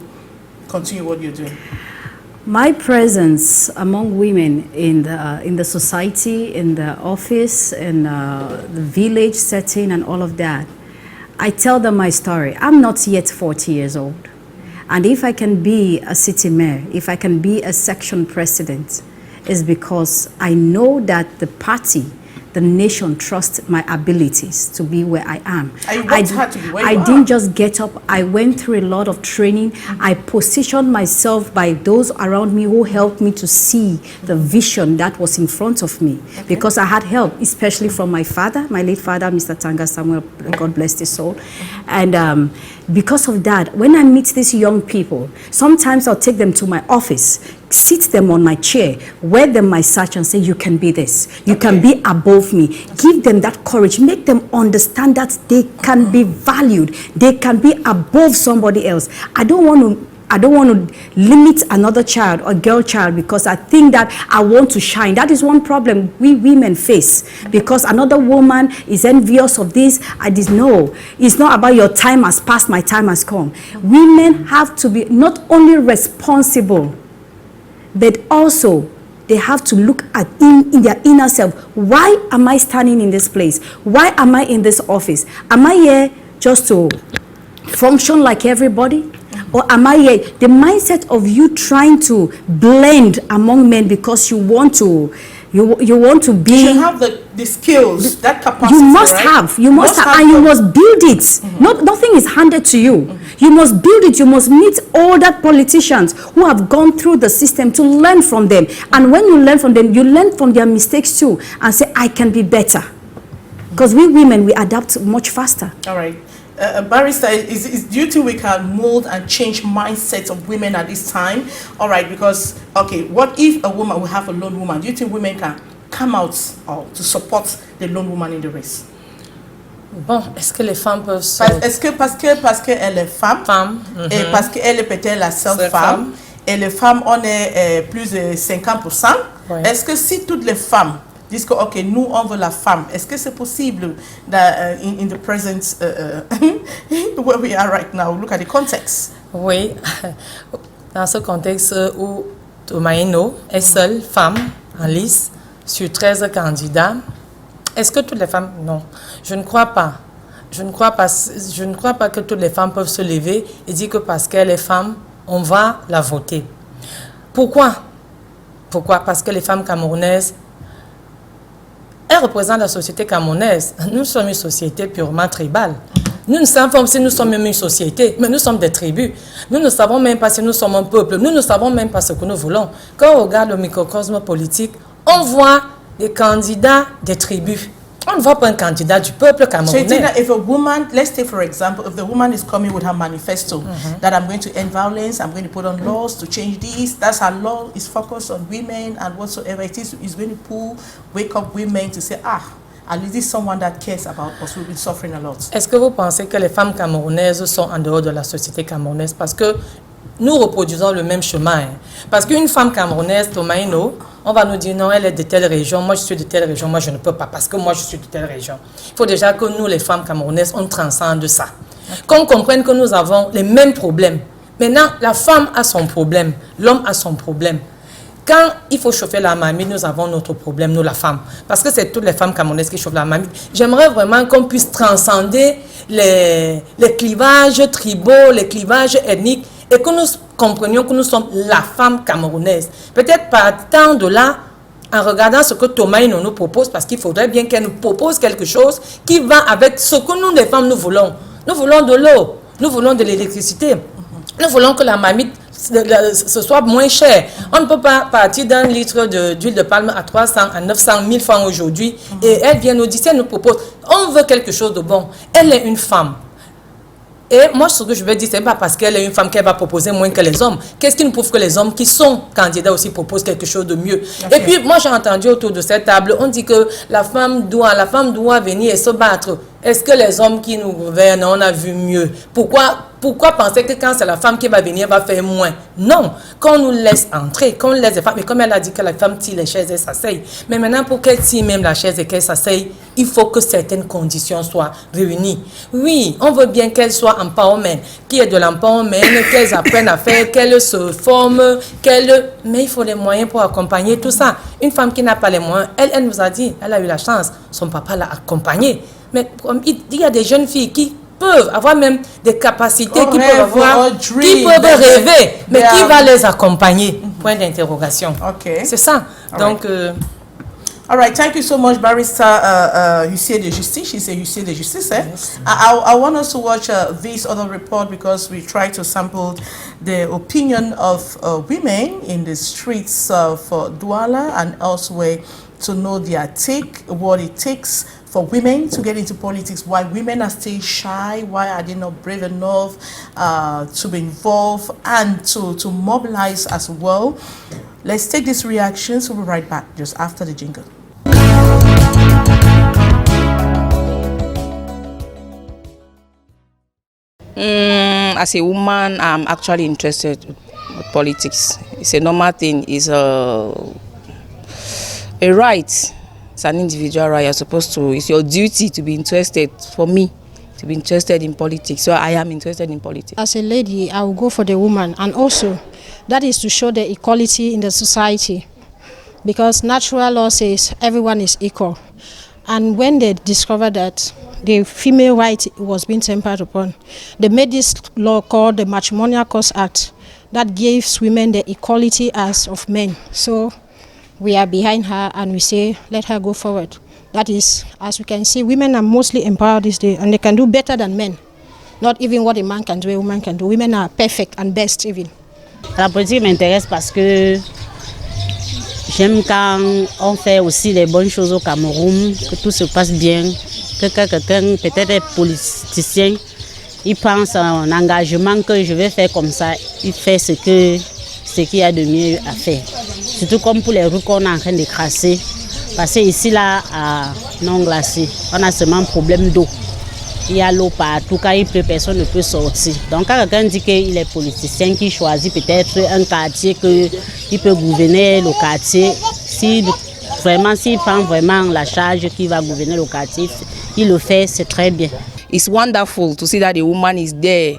continue what you're doing? My presence among women in the society, in the office, in the village setting and all of that, I tell them my story. I'm not yet 40 years old. And if I can be a city mayor, if I can be a section president, is because I know that the party, the nation trusts my abilities to be where I am. And you worked hard to be where you are. didn't just get up. I went through a lot of training. I positioned myself by those around me who helped me to see the vision that was in front of me. Because I had help, especially from my father, my late father, Mr. Tanga Samuel, God bless his soul. And because of that, when I meet these young people, sometimes I'll take them to my office, sit them on my chair, wear them my sash and say, you can be this. You can be above me. Give them that courage. Make them understand that they can be valued. They can be above somebody else. I don't want to limit another child or girl child because I think that I want to shine. That is one problem we women face, because another woman is envious of this. No, it's not about your time has passed, my time has come. Women have to be not only responsible, but also they have to look at in their inner self. Why am I standing in this place? Why am I in this office? Am I here just to function like everybody? Or am I here? The mindset of you trying to blend among men because you want to be. You should have the skills, that capacity. You must right? have, and you must build it. Nothing is handed to you. You must build it. You must meet older politicians who have gone through the system to learn from them. And when you learn from them, you learn from their mistakes too and say, I can be better. Because we women, we adapt much faster. All right. Barrister, do you think we can mold and change mindsets of women at this time? All right, because, okay, what if a woman will have a lone woman? Do you think women can come out to support the lone woman in the race? Bon, est-ce que les femmes peuvent se... Parce qu'elle est femme, et parce qu'elle est peut-être la seule femme, et les femmes, on est plus de 50%. Ouais. Est-ce que si toutes les femmes disent que, ok, nous, on veut la femme, est-ce que c'est possible that in the present, where we are right now, look at the context? Oui, dans ce contexte où Tomaino est seule femme en lice sur 13 candidats, est-ce que toutes les femmes... Non, je ne crois pas. Je ne crois pas que toutes les femmes peuvent se lever et dire que parce qu'elle est femme, on va la voter. Pourquoi? Pourquoi? Parce que les femmes camerounaises, elles représentent la société camerounaise. Nous sommes une société purement tribale. Nous ne savons pas si nous sommes même une société, mais nous sommes des tribus. Nous ne savons même pas si nous sommes un peuple. Nous ne savons même pas ce que nous voulons. Quand on regarde le microcosme politique, on voit des candidats des tribus. On ne voit pas un candidat du peuple So camerounais. you think that if a woman, let's take for example, if the woman is coming with her manifesto that I'm going to end violence, I'm going to put on laws to change this, that's her law is focused on women and whatsoever it is going to wake up women to say, at least this is someone that cares about us. We've been suffering a lot. Est-ce que vous pensez que les femmes camerounaises sont en dehors de la société camerounaise? Parce que nous reproduisons le même chemin. Parce qu'une femme camerounaise, Tomaino, on va nous dire non, elle est de telle région, moi je suis de telle région, moi je ne peux pas parce que moi je suis de telle région. Il faut déjà que nous, les femmes camerounaises, on transcende ça. Qu'on comprenne que nous avons les mêmes problèmes. Maintenant, la femme a son problème, l'homme a son problème. Quand il faut chauffer la marmite, nous avons notre problème, nous la femme. Parce que c'est toutes les femmes camerounaises qui chauffent la marmite. J'aimerais vraiment qu'on puisse transcender les clivages tribaux, les clivages ethniques, et que nous comprenions que nous sommes la femme camerounaise. Peut-être partant de là, en regardant ce que Tomaino nous propose, parce qu'il faudrait bien qu'elle nous propose quelque chose qui va avec ce que nous, les femmes, nous voulons. Nous voulons de l'eau, nous voulons de l'électricité, nous voulons que la marmite ce soit moins cher. On ne peut pas partir d'un litre d'huile de palme à 300, à 900 000 francs aujourd'hui. Et elle vient nous dire, elle nous propose, on veut quelque chose de bon. Elle est une femme. Et moi, ce que je veux dire, ce n'est pas parce qu'elle est une femme qu'elle va proposer moins que les hommes. Qu'est-ce qui nous prouve que les hommes qui sont candidats aussi proposent quelque chose de mieux? Okay. Et puis, moi, j'ai entendu autour de cette table, on dit que la femme doit venir et se battre. Est-ce que les hommes qui nous gouvernent, on a vu mieux? Pourquoi penser que quand c'est la femme qui va venir, va faire moins? Non, qu'on nous laisse entrer, qu'on laisse les femmes. Mais comme elle a dit que la femme tire les chaises et s'asseye. Mais maintenant, pour qu'elle tire même la chaise et qu'elle s'asseye, il faut que certaines conditions soient réunies. Oui, on veut bien qu'elle soit empowerment, qu'il y ait de l'empowerment, qu'elles apprennent à faire, qu'elles se forment, mais il faut les moyens pour accompagner tout ça. Une femme qui n'a pas les moyens, elle nous a dit, elle a eu la chance, son papa l'a accompagnée. Mais il y a des jeunes filles qui peuvent avoir même des capacités, qui peuvent rêver, mais qui va les accompagner? Point d'interrogation. Okay. C'est ça. Donc... All right, thank you so much, Barrister Huissier de Justice. She's a Huissier de Justice. Yes. I want us to watch this other report because we try to sample the opinion of women in the streets for Douala and elsewhere to know their take, what it takes for women to get into politics, why women are still shy, why are they not brave enough to be involved and to mobilize as well. Let's take these reactions. We'll be right back just after the jingle. As a woman, I'm actually interested in politics. It's a normal thing. It's a right. It's an individual right. You're supposed to. It's your duty to be interested. For me, to be interested in politics. So I am interested in politics. As a lady, I will go for the woman, and also that is to show the equality in the society, because natural law says everyone is equal. And when they discovered that the female right was being tempered upon, they made this law called the Matrimonial Cause Act that gives women the equality as of men. So we are behind her and we say, let her go forward. That is, as we can see, women are mostly empowered this day and they can do better than men. Not even what a man can do, a woman can do. Women are perfect and best even. La politique m'intéresse parce que j'aime quand on fait aussi les bonnes choses au Cameroun, que tout se passe bien, que quelqu'un, peut-être politicien, il pense à un engagement que je vais faire comme ça, il fait ce qu'il y a de mieux à faire. Surtout comme pour les routes qu'on est en train de crasser, parce que ici là, à non glacé, on a seulement un problème d'eau. Il y a l'eau partout, quand il pleut, personne ne peut sortir. Donc quand quelqu'un dit qu'il est politicien, qui choisit peut-être un quartier, qu'il peut gouverner le quartier, s'il prend vraiment la charge qu'il va gouverner le quartier, il le fait, c'est très bien. It's wonderful to see that the woman is there.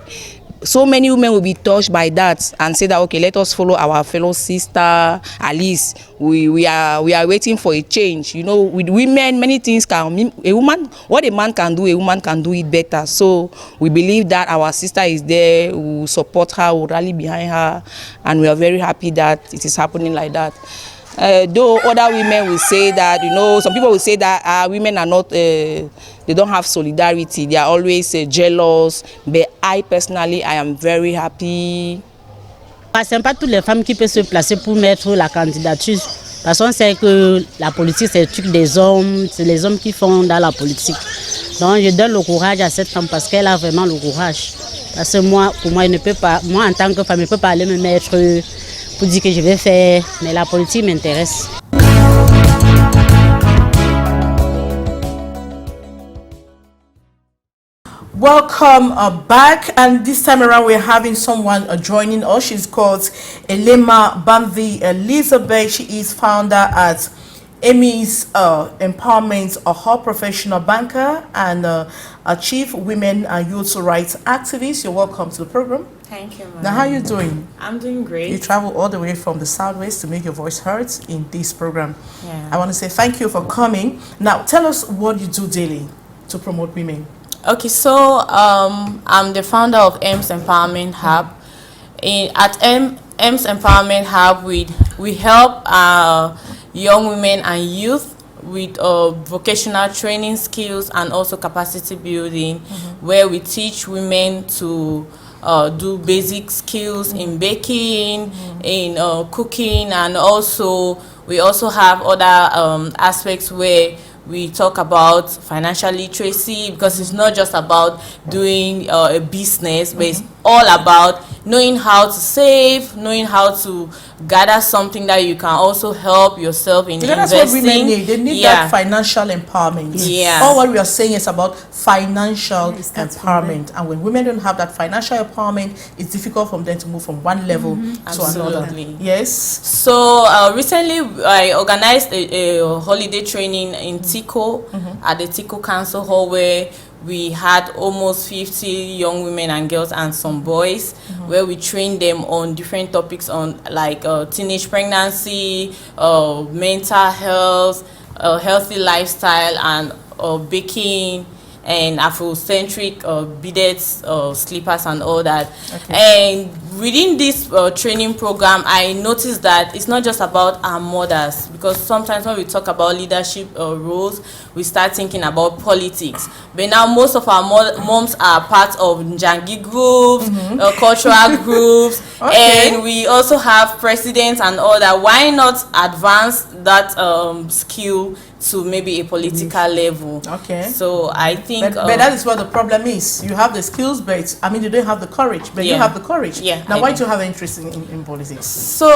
So many women will be touched by that and say that, okay, let us follow our fellow sister. At least we are waiting for a change. You know, with women, many things can. A woman, what a man can do, a woman can do it better. So we believe that our sister is there. We will support her, we will rally behind her, and we are very happy that it is happening like that. Though other women will say that, you know, some people will say that women are not, they don't have solidarity, they are always jealous, but I personally, I am very happy. Ce n'est pas toutes les femmes qui peuvent se placer pour mettre la candidature, parce qu'on sait que la politique c'est le truc des hommes, c'est les hommes qui font dans la politique. Donc je donne le courage à cette femme parce qu'elle a vraiment le courage. Parce que moi, pour moi, moi en tant que femme, je ne peux pas aller me mettre pour dire que je vais faire, mais la politique m'intéresse. Welcome back, and this time around we're having someone joining us. She's called Elema Bamvi Elizabeth. She is founder at Amy's Empowerment, a whole professional banker and a chief women and youth rights activist. You're welcome to the program. Thank you, Maureen. Now, how are you doing? I'm doing great. You travel all the way from the Southwest to make your voice heard in this program. Yeah. I want to say thank you for coming. Now, tell us what you do daily to promote women. Okay, so I'm the founder of M's Empowerment Hub. At M's Empowerment Hub, we help young women and youth with vocational training skills and also capacity building, where we teach women to do basic skills in baking, in cooking, and also we also have other aspects where we talk about financial literacy, because it's not just about doing a business, but it's all about knowing how to save, knowing how to gather something that you can also help yourself in investing. That's what women need. They need that financial empowerment. Yeah. All what we are saying is about financial empowerment. And when women don't have that financial empowerment, it's difficult for them to move from one level to another. Yes. So recently I organized a holiday training in Tico at the Tico Council Hall, where we had almost 50 young women and girls and some boys, where we trained them on different topics on like teenage pregnancy, mental health, healthy lifestyle, and baking, and Afrocentric beaded slippers and all that. And within this training program, I noticed that it's not just about our mothers, because sometimes when we talk about leadership roles, we start thinking about politics. But now most of our moms are part of Njangi groups, cultural groups, and we also have presidents and all that. Why not advance that skill to maybe a political level? So I think but that is what the problem is. You have the skills, but I mean you don't have the courage, but you have the courage. Now why do you have an interest in politics? So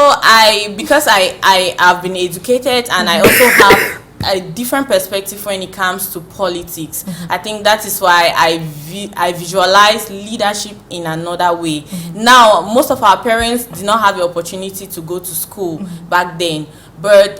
because I have been educated, and I also have a different perspective when it comes to politics. I think that is why I visualize leadership in another way. Now, most of our parents did not have the opportunity to go to school back then, but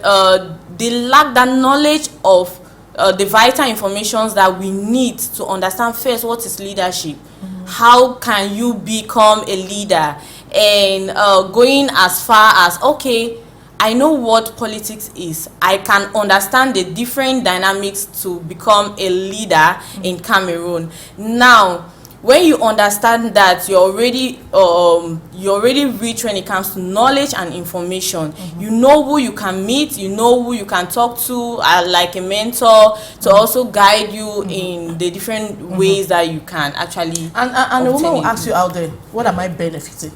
they lack that knowledge of the vital information that we need to understand first what is leadership. How can you become a leader? And going as far as, okay, I know what politics is. I can understand the different dynamics to become a leader in Cameroon. Now, when you understand that you're already rich when it comes to knowledge and information, you know who you can meet, you know who you can talk to, like a mentor, to also guide you in the different ways that you can actually. And the woman will ask you out there, what am I benefiting?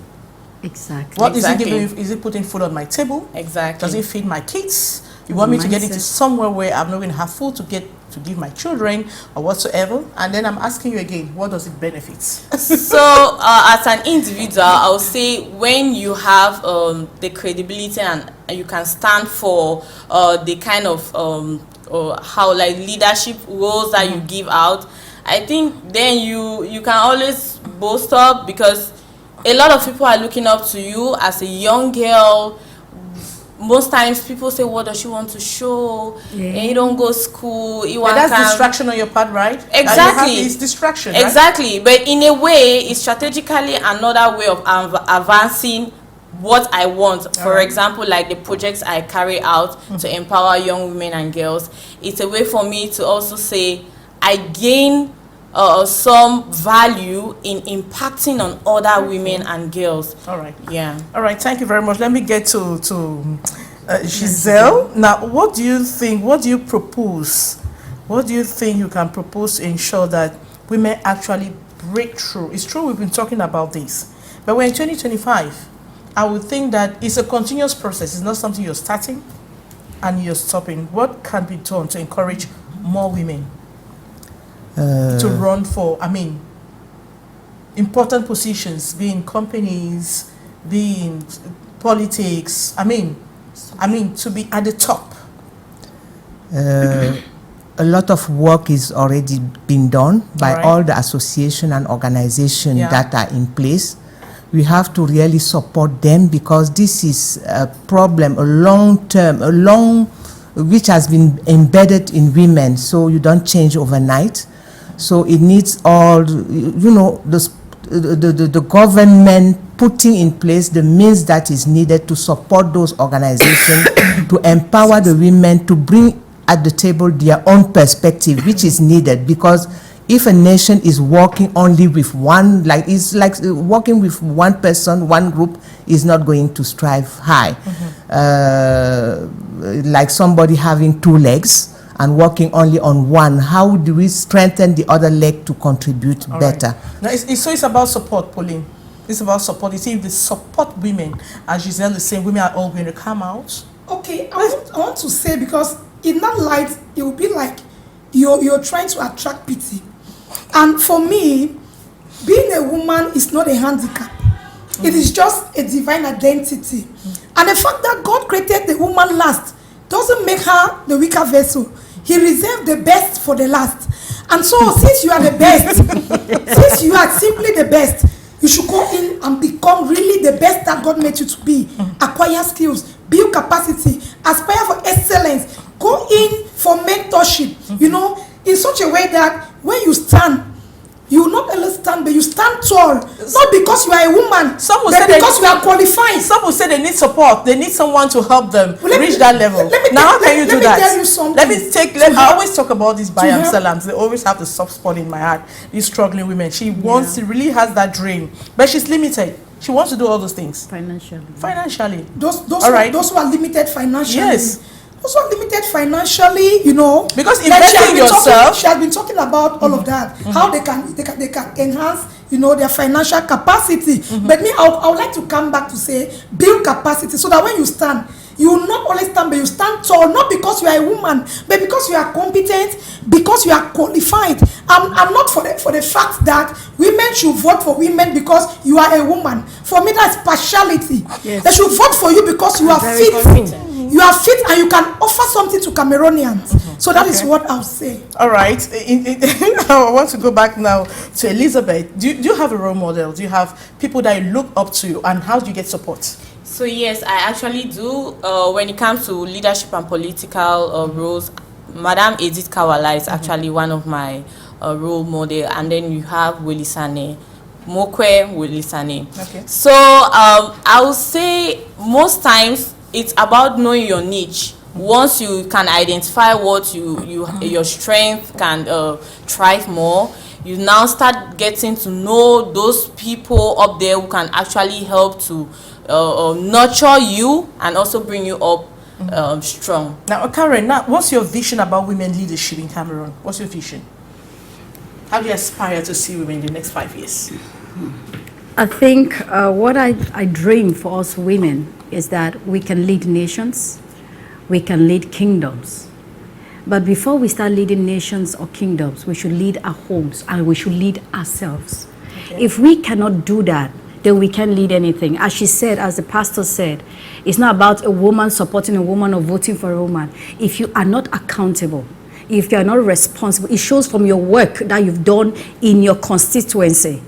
Exactly. What is it giving? Is it putting food on my table? Exactly. Does it feed my kids? You want me to get into somewhere where I'm not going to have food to give my children or whatsoever? And then I'm asking you again, what does it benefit? So as an individual, I would say when you have the credibility and you can stand for the kind of how like leadership roles that you give out, I think then you can always boast up, because a lot of people are looking up to you as a young girl. Most times people say, what does she want to show? And you don't go to school. But that's distraction on your part, right? Exactly. It's distraction, right? Exactly. But in a way, it's strategically another way of advancing what I want. For example, like the projects I carry out to empower young women and girls. It's a way for me to also say, I gain some value in impacting on other women and girls. All right. Yeah. All right. Thank you very much. Let me get to Giselle. Now, what do you think? What do you propose? What do you think you can propose to ensure that women actually break through? It's true we've been talking about this, but we're in 2025. I would think that it's a continuous process. It's not something you're starting and you're stopping. What can be done to encourage more women to run for, important positions, be in companies, be in politics, to be at the top? a lot of work is already been done by all the association and organization that are in place. We have to really support them because this is a problem, which has been embedded in women, so you don't change overnight. So it needs all, the government putting in place the means that is needed to support those organizations, to empower the women to bring at the table their own perspective, which is needed, because if a nation is working only with one, it's like working with one person, one group, is not going to strive high. Like somebody having two legs and working only on one, how do we strengthen the other leg to contribute better? Now, so it's about support, Pauline. It's about support. You see, if they support women, as Giselle is saying, women are all going to come out. Okay, I want to say, because in that light, it will be like you're trying to attract pity. And for me, being a woman is not a handicap. It is just a divine identity. And the fact that God created the woman last doesn't make her the weaker vessel. He reserved the best for the last. And so, since you are the best, since you are simply the best, you should go in and become really the best that God made you to be. Acquire skills, build capacity, aspire for excellence, go in for mentorship, in such a way that when you stand, you will not only stand, but you stand tall. Not because you are a woman, but because you are qualified. Some will say they need support. They need someone to help them reach that level. Now, how can you do that? Tell you something. I always talk about these Bayam Salams. They always have the soft spot in my heart. These struggling women. She really has that dream, but she's limited. She wants to do all those things financially. Those who are limited financially. Yes. Those who are limited financially, because investing in yourself. She has been talking about all of that. How they can enhance, their financial capacity. But me, I would like to come back to say, build capacity so that when you stand, you will not only stand, but you stand tall, not because you are a woman, but because you are competent, because you are qualified. I'm not for the fact that women should vote for women because you are a woman. For me, that's partiality. Yes. They should vote for you because you are fit. You are fit and you can offer something to Cameroonians. So that is what I'll say. All right. I want to go back now to Elizabeth. Do you have a role model? Do you have people that you look up to, and how do you get support? So yes, I actually do. When it comes to leadership and political roles, Madame Edith Kawala is actually one of my role model, and then you have Willie Sane, Mokwe Willie Sane. Okay. So I would say most times it's about knowing your niche. Once you can identify what your strength can thrive more, you now start getting to know those people up there who can actually help to nurture you and also bring you up strong. Now, Karen, what's your vision about women leadership in Cameroon? What's your vision? How do you aspire to see women in the next 5 years? I think what I dream for us women is that we can lead nations, we can lead kingdoms. But before we start leading nations or kingdoms, we should lead our homes and we should lead ourselves. Okay. If we cannot do that, then we can't lead anything. As she said, as the pastor said, it's not about a woman supporting a woman or voting for a woman. If you are not accountable, if you are not responsible, it shows from your work that you've done in your constituency.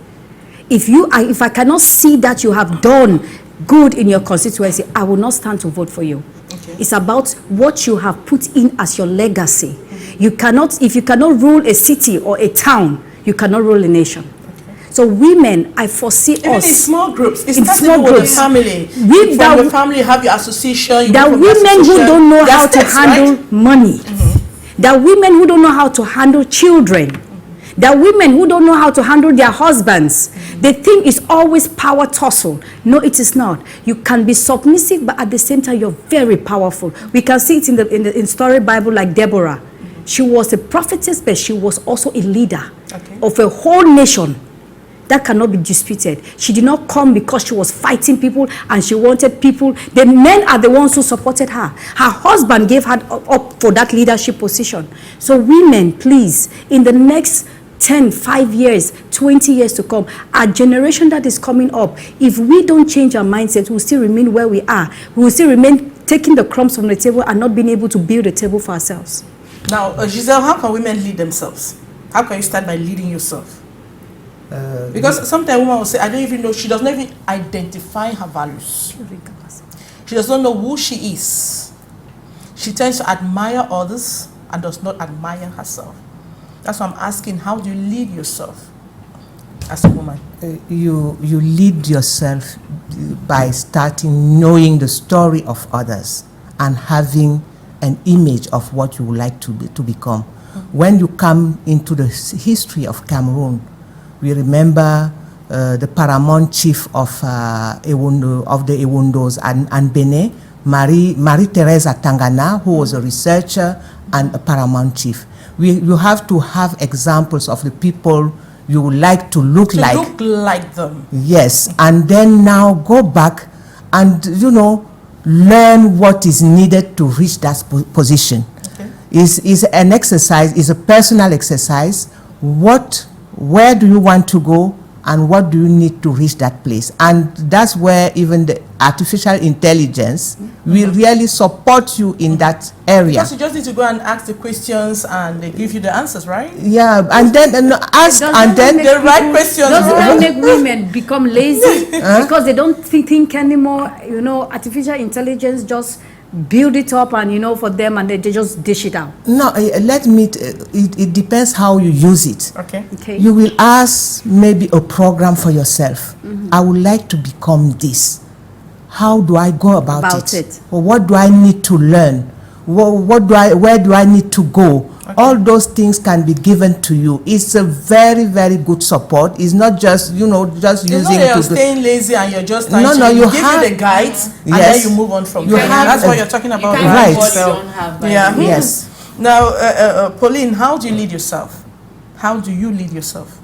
If I cannot see that you have done good in your constituency, I will not stand to vote for you. Okay. It's about what you have put in as your legacy. You cannot, if you cannot rule a city or a town, you cannot rule a nation. Okay. So women, I foresee even us in small groups. It's in small groups. The family. From the family, you have your association. There are women who don't know how to handle money. There are women who don't know how to handle children. There are women who don't know how to handle their husbands. They think it's always power tussle. No, it is not. You can be submissive, but at the same time, you're very powerful. We can see it in the story Bible, like Deborah. She was a prophetess, but she was also a leader of a whole nation. That cannot be disputed. She did not come because she was fighting people and she wanted people. The men are the ones who supported her. Her husband gave her up for that leadership position. So women, please, in the next 10, 5 years, 20 years to come, our generation that is coming up, if we don't change our mindset, we'll still remain where we are. We will still remain taking the crumbs from the table and not being able to build a table for ourselves. Now, Giselle, how can women lead themselves? How can you start by leading yourself? Because sometimes women will say, I don't even know, she does not even identify her values. She does not know who she is. She tends to admire others and does not admire herself. That's why I'm asking, how do you lead yourself as a woman? You lead yourself by starting knowing the story of others and having an image of what you would like to become. When you come into the history of Cameroon, we remember the paramount chief of the Ewundos and Benin, Marie-Thérèse Tangana, who was a researcher and a paramount chief. You have to have examples of the people you would like to look like. To look like them. Yes, and then now go back and, learn what is needed to reach that position. Okay. Is an exercise, is a personal exercise. Where do you want to go and what do you need to reach that place? And that's where even the artificial intelligence will really support you in that area. Because you just need to go and ask the questions and they give you the answers, right? Yeah, and then ask and then the right questions. Does that make women become lazy because they don't think anymore? Artificial intelligence just build it up and for them and they just dish it out. No, it depends how you use it. Okay. You will ask maybe a program for yourself. I would like to become this. How do I go about it? Or what do I need to learn? Where do I need to go? Okay. All those things can be given to you. It's a very, very good support. It's not just, just using it. You're staying lazy and you're just trying you give you the guides and then you move on from there. That's what you're talking about. Right. Yes. Now, Pauline, how do you lead yourself? How do you lead yourself?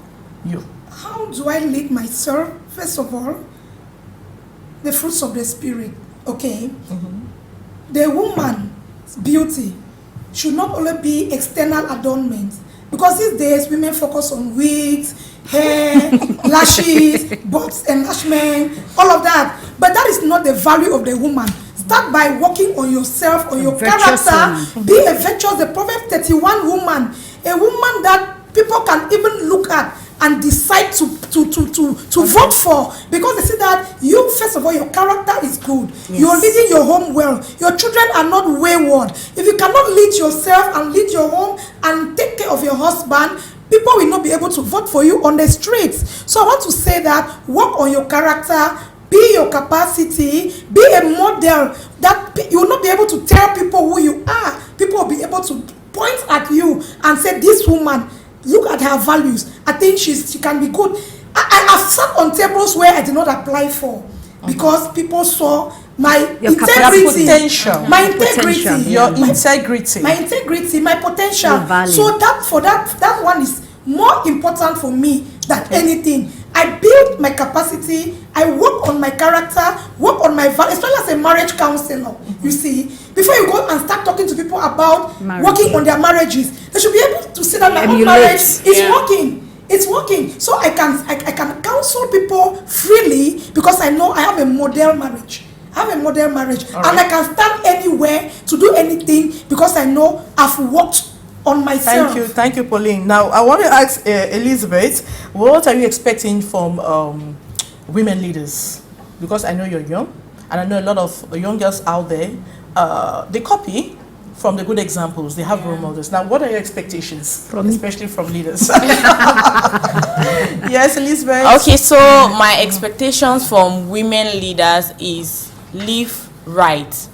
How do I lead myself? First of all, the fruits of the spirit, okay? The woman's beauty should not only be external adornment, because these days women focus on wigs, hair, lashes, butts enlargement, all of that. But that is not the value of the woman. Start by working on yourself, on your character. Be a virtuous, the Proverbs 31 woman, a woman that people can even look at and decide to vote for, because they see that you, first of all, your character is good. Yes. You're leading your home well. Your children are not wayward. If you cannot lead yourself and lead your home and take care of your husband, people will not be able to vote for you on the streets. So I want to say that work on your character, be your capacity, be a model that you will not be able to tell people who you are. People will be able to point at you and say, this woman, look at her values. I think she can be good. I have sat on tables where I did not apply for because people saw my integrity, my potential. So that one is more important for me than anything. I build my capacity. I work on my character, work on my values, especially as a marriage counselor. You see, before you go and start talking to people about working on their marriages, they should be able to see that my own marriage is working. It's working. So I can counsel people freely because I know I have a model marriage. I have a model marriage, and I can stand anywhere to do anything because I know I've worked on myself. Thank you, Pauline. Now I want to ask Elizabeth, what are you expecting from women leaders? Because I know you're young, and I know a lot of young girls out there. They copy from the good examples. They have role models. Now, what are your expectations, especially from leaders? Yes, Elizabeth. Okay, so my expectations from women leaders is live right.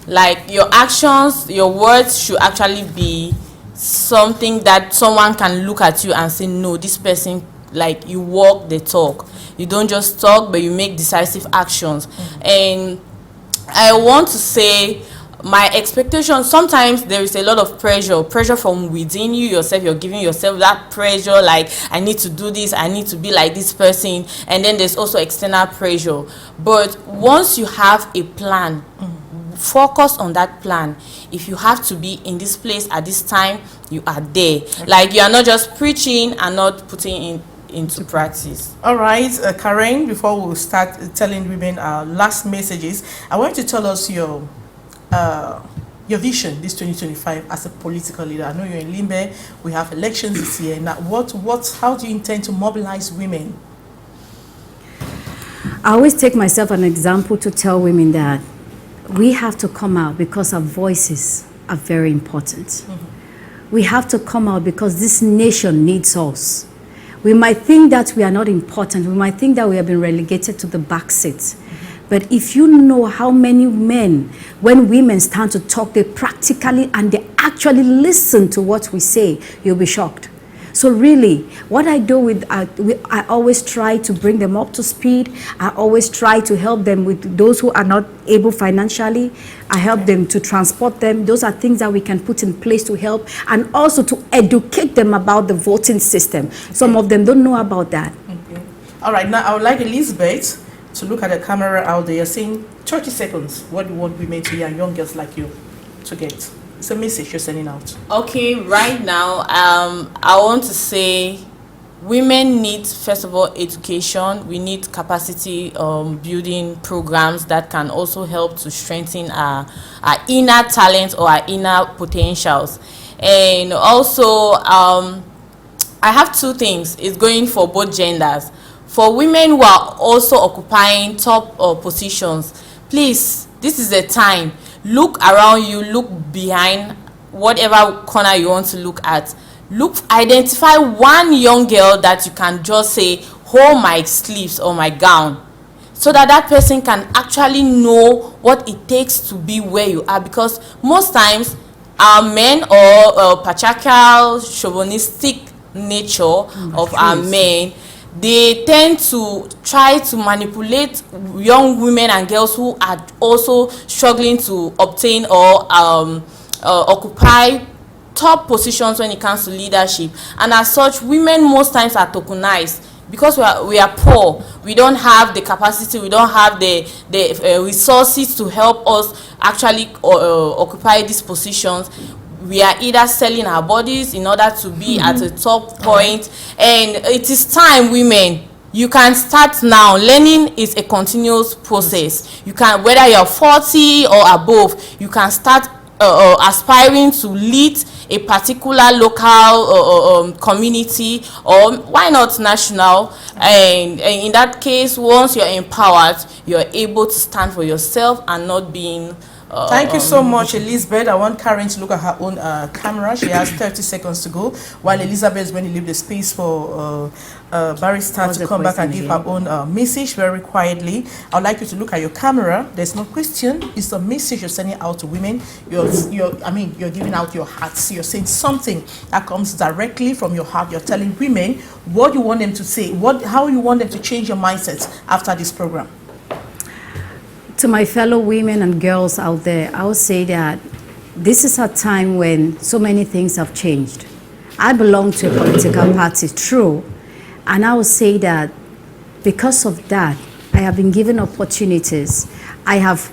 Like your actions, your words should actually be something that someone can look at you and say, no, this person, like you walk the talk. You don't just talk, but you make decisive actions. And I want to say my expectations, sometimes there is a lot of pressure from within you yourself. You're giving yourself that pressure, like I need to do this, I need to be like this person. And then there's also external pressure. But once you have a plan, focus on that plan. If you have to be in this place at this time, you are there. Like you are not just preaching and not putting into practice. All right, Karen, before we start telling women our last messages, I want you to tell us your your vision this 2025 as a political leader? I know you're in Limbe. We have elections this year. Now, how do you intend to mobilize women? I always take myself an example to tell women that we have to come out because our voices are very important. Mm-hmm. We have to come out because this nation needs us. We might think that we are not important. We might think that we have been relegated to the back seat. Mm-hmm. But if you know how many men, when women stand to talk, they practically and they actually listen to what we say, you'll be shocked. So really, what I do I always try to bring them up to speed. I always try to help them with those who are not able financially. I help them to transport them. Those are things that we can put in place to help, and also to educate them about the voting system. Some of them don't know about that. Okay. All right, now I would like Elizabeth to look at the camera out there, saying 30 seconds. What do you want women to hear, and young girls like you to get? It's a message you're sending out. Okay, right now, I want to say women need, first of all, education. We need capacity building programs that can also help to strengthen our inner talent or our inner potentials. And also, I have two things. It's going for both genders. For women who are also occupying top positions, please, this is the time. Look around you, look behind, whatever corner you want to look at. Identify one young girl that you can just say, hold my sleeves or my gown, so that that person can actually know what it takes to be where you are. Because most times our men or patriarchal, chauvinistic nature of our men, they tend to try to manipulate young women and girls who are also struggling to obtain or occupy top positions when it comes to leadership. And as such, women most times are tokenized because we are poor. We don't have the capacity, we don't have the resources to help us actually occupy these positions. We are either selling our bodies in order to be at a top point. And it is time, women, you can start now. Learning is a continuous process. You can, whether you're 40 or above, you can start aspiring to lead a particular local community, or why not national. And in that case, once you're empowered, you're able to stand for yourself and not being thank you so much, Elizabeth. I want Karen to look at her own camera. She has 30 seconds to go, while Elizabeth is going to leave the space for Barrister to come back and give her own message very quietly. I'd like you to look at your camera. There's no question. It's a message you're sending out to women. You're giving out your hearts. You're saying something that comes directly from your heart. You're telling women what you want them to say, how you want them to change your mindset after this program. To my fellow women and girls out there, I would say that this is a time when so many things have changed. I belong to a political party, true, and I would say that because of that, I have been given opportunities. I have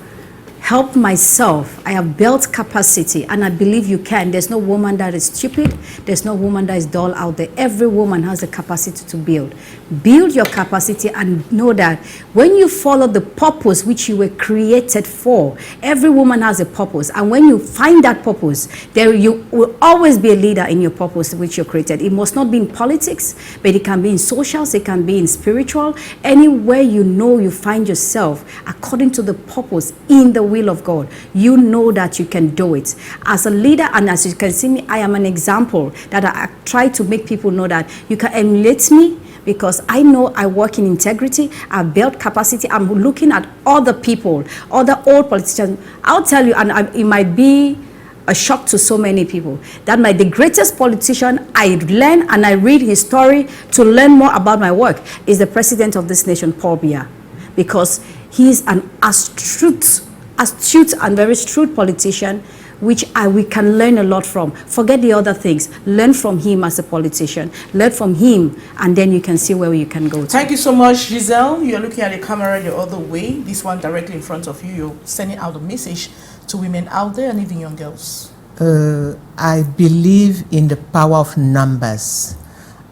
helped myself. I have built capacity, and I believe you can. There's no woman that is stupid. There's no woman that is dull out there. Every woman has the capacity to build. Build your capacity and know that when you follow the purpose which you were created for, every woman has a purpose. And when you find that purpose, there you will always be a leader in your purpose which you're created. It must not be in politics, but it can be in socials, it can be in spiritual. Anywhere you know you find yourself according to the purpose in the will of God, you know that you can do it. As a leader, and as you can see me, I am an example that I try to make people know that you can emulate me, because I know I work in integrity, I build capacity. I'm looking at other people, other old politicians. I'll tell you, and it might be a shock to so many people, that the greatest politician I learn and I read his story to learn more about my work is the president of this nation, Paul Biya, because he is an astute and very shrewd politician, which we can learn a lot from. Forget the other things. Learn from him as a politician. Learn from him, and then you can see where you can go to. Thank you so much, Giselle. You're looking at the camera the other way. This one directly in front of you. You're sending out a message to women out there and even young girls. I believe in the power of numbers.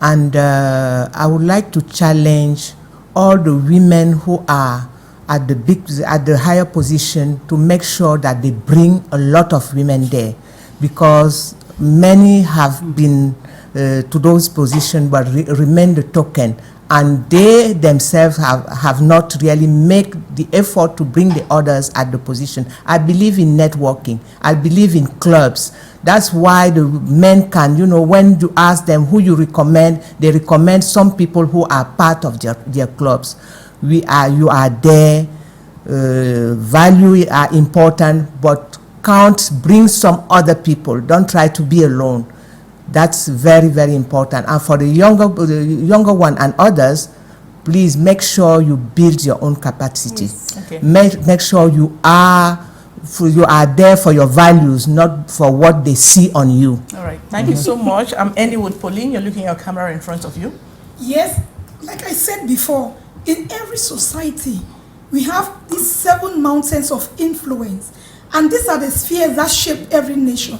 And I would like to challenge all the women who are at the higher position to make sure that they bring a lot of women there, because many have been to those positions but remain the token, and they themselves have not really made the effort to bring the others at the position. I believe in networking. I believe in clubs. That's why the men can, you know, when you ask them who you recommend, they recommend some people who are part of their clubs. You are there, value are important, but bring some other people. Don't try to be alone. That's very, very important. And for the younger one and others, please make sure you build your own capacity. Yes. Okay. Make sure you are there for your values, not for what they see on you. All right. Thank you so much. I'm ending with Pauline. You're looking at your camera in front of you. Yes, like I said before, in every society, we have these 7 mountains of influence. And these are the spheres that shape every nation.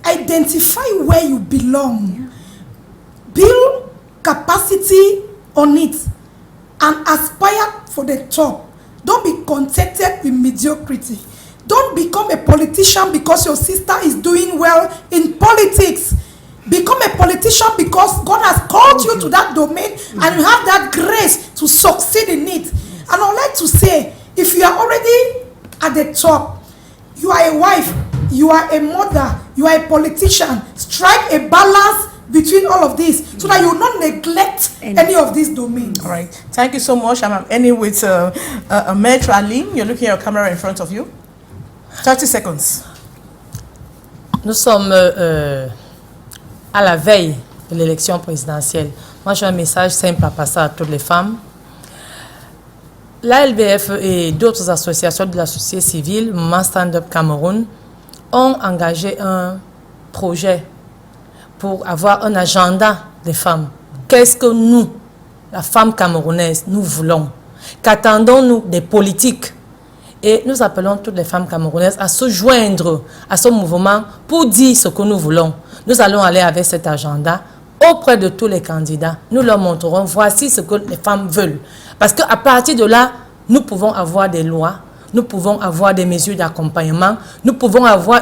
Identify where you belong. Build capacity on it. And aspire for the top. Don't be contented with mediocrity. Don't become a politician because your sister is doing well in politics. Become a politician because God has called you to that domain and you have that grace to succeed in it. And I would like to say, if you are already at the top, you are a wife, you are a mother, you are a politician, strike a balance between all of this so that you will not neglect any of these domains. All right. Thank you so much. I'm ending with Maître Aline. You're looking at your camera in front of you. 30 seconds. Nous sommes à la veille de l'élection présidentielle. Moi, j'ai un message simple à passer à toutes les femmes. La LBF et d'autres associations de la société civile, Mouvement Stand Up Cameroun, ont engagé un projet pour avoir un agenda des femmes. Qu'est-ce que nous, la femme camerounaise, nous voulons? Qu'attendons-nous des politiques? Et nous appelons toutes les femmes camerounaises à se joindre à ce mouvement pour dire ce que nous voulons. Nous allons aller avec cet agenda auprès de tous les candidats. Nous leur montrerons, voici ce que les femmes veulent. Parce qu'à partir de là, nous pouvons avoir des lois, nous pouvons avoir des mesures d'accompagnement, nous pouvons avoir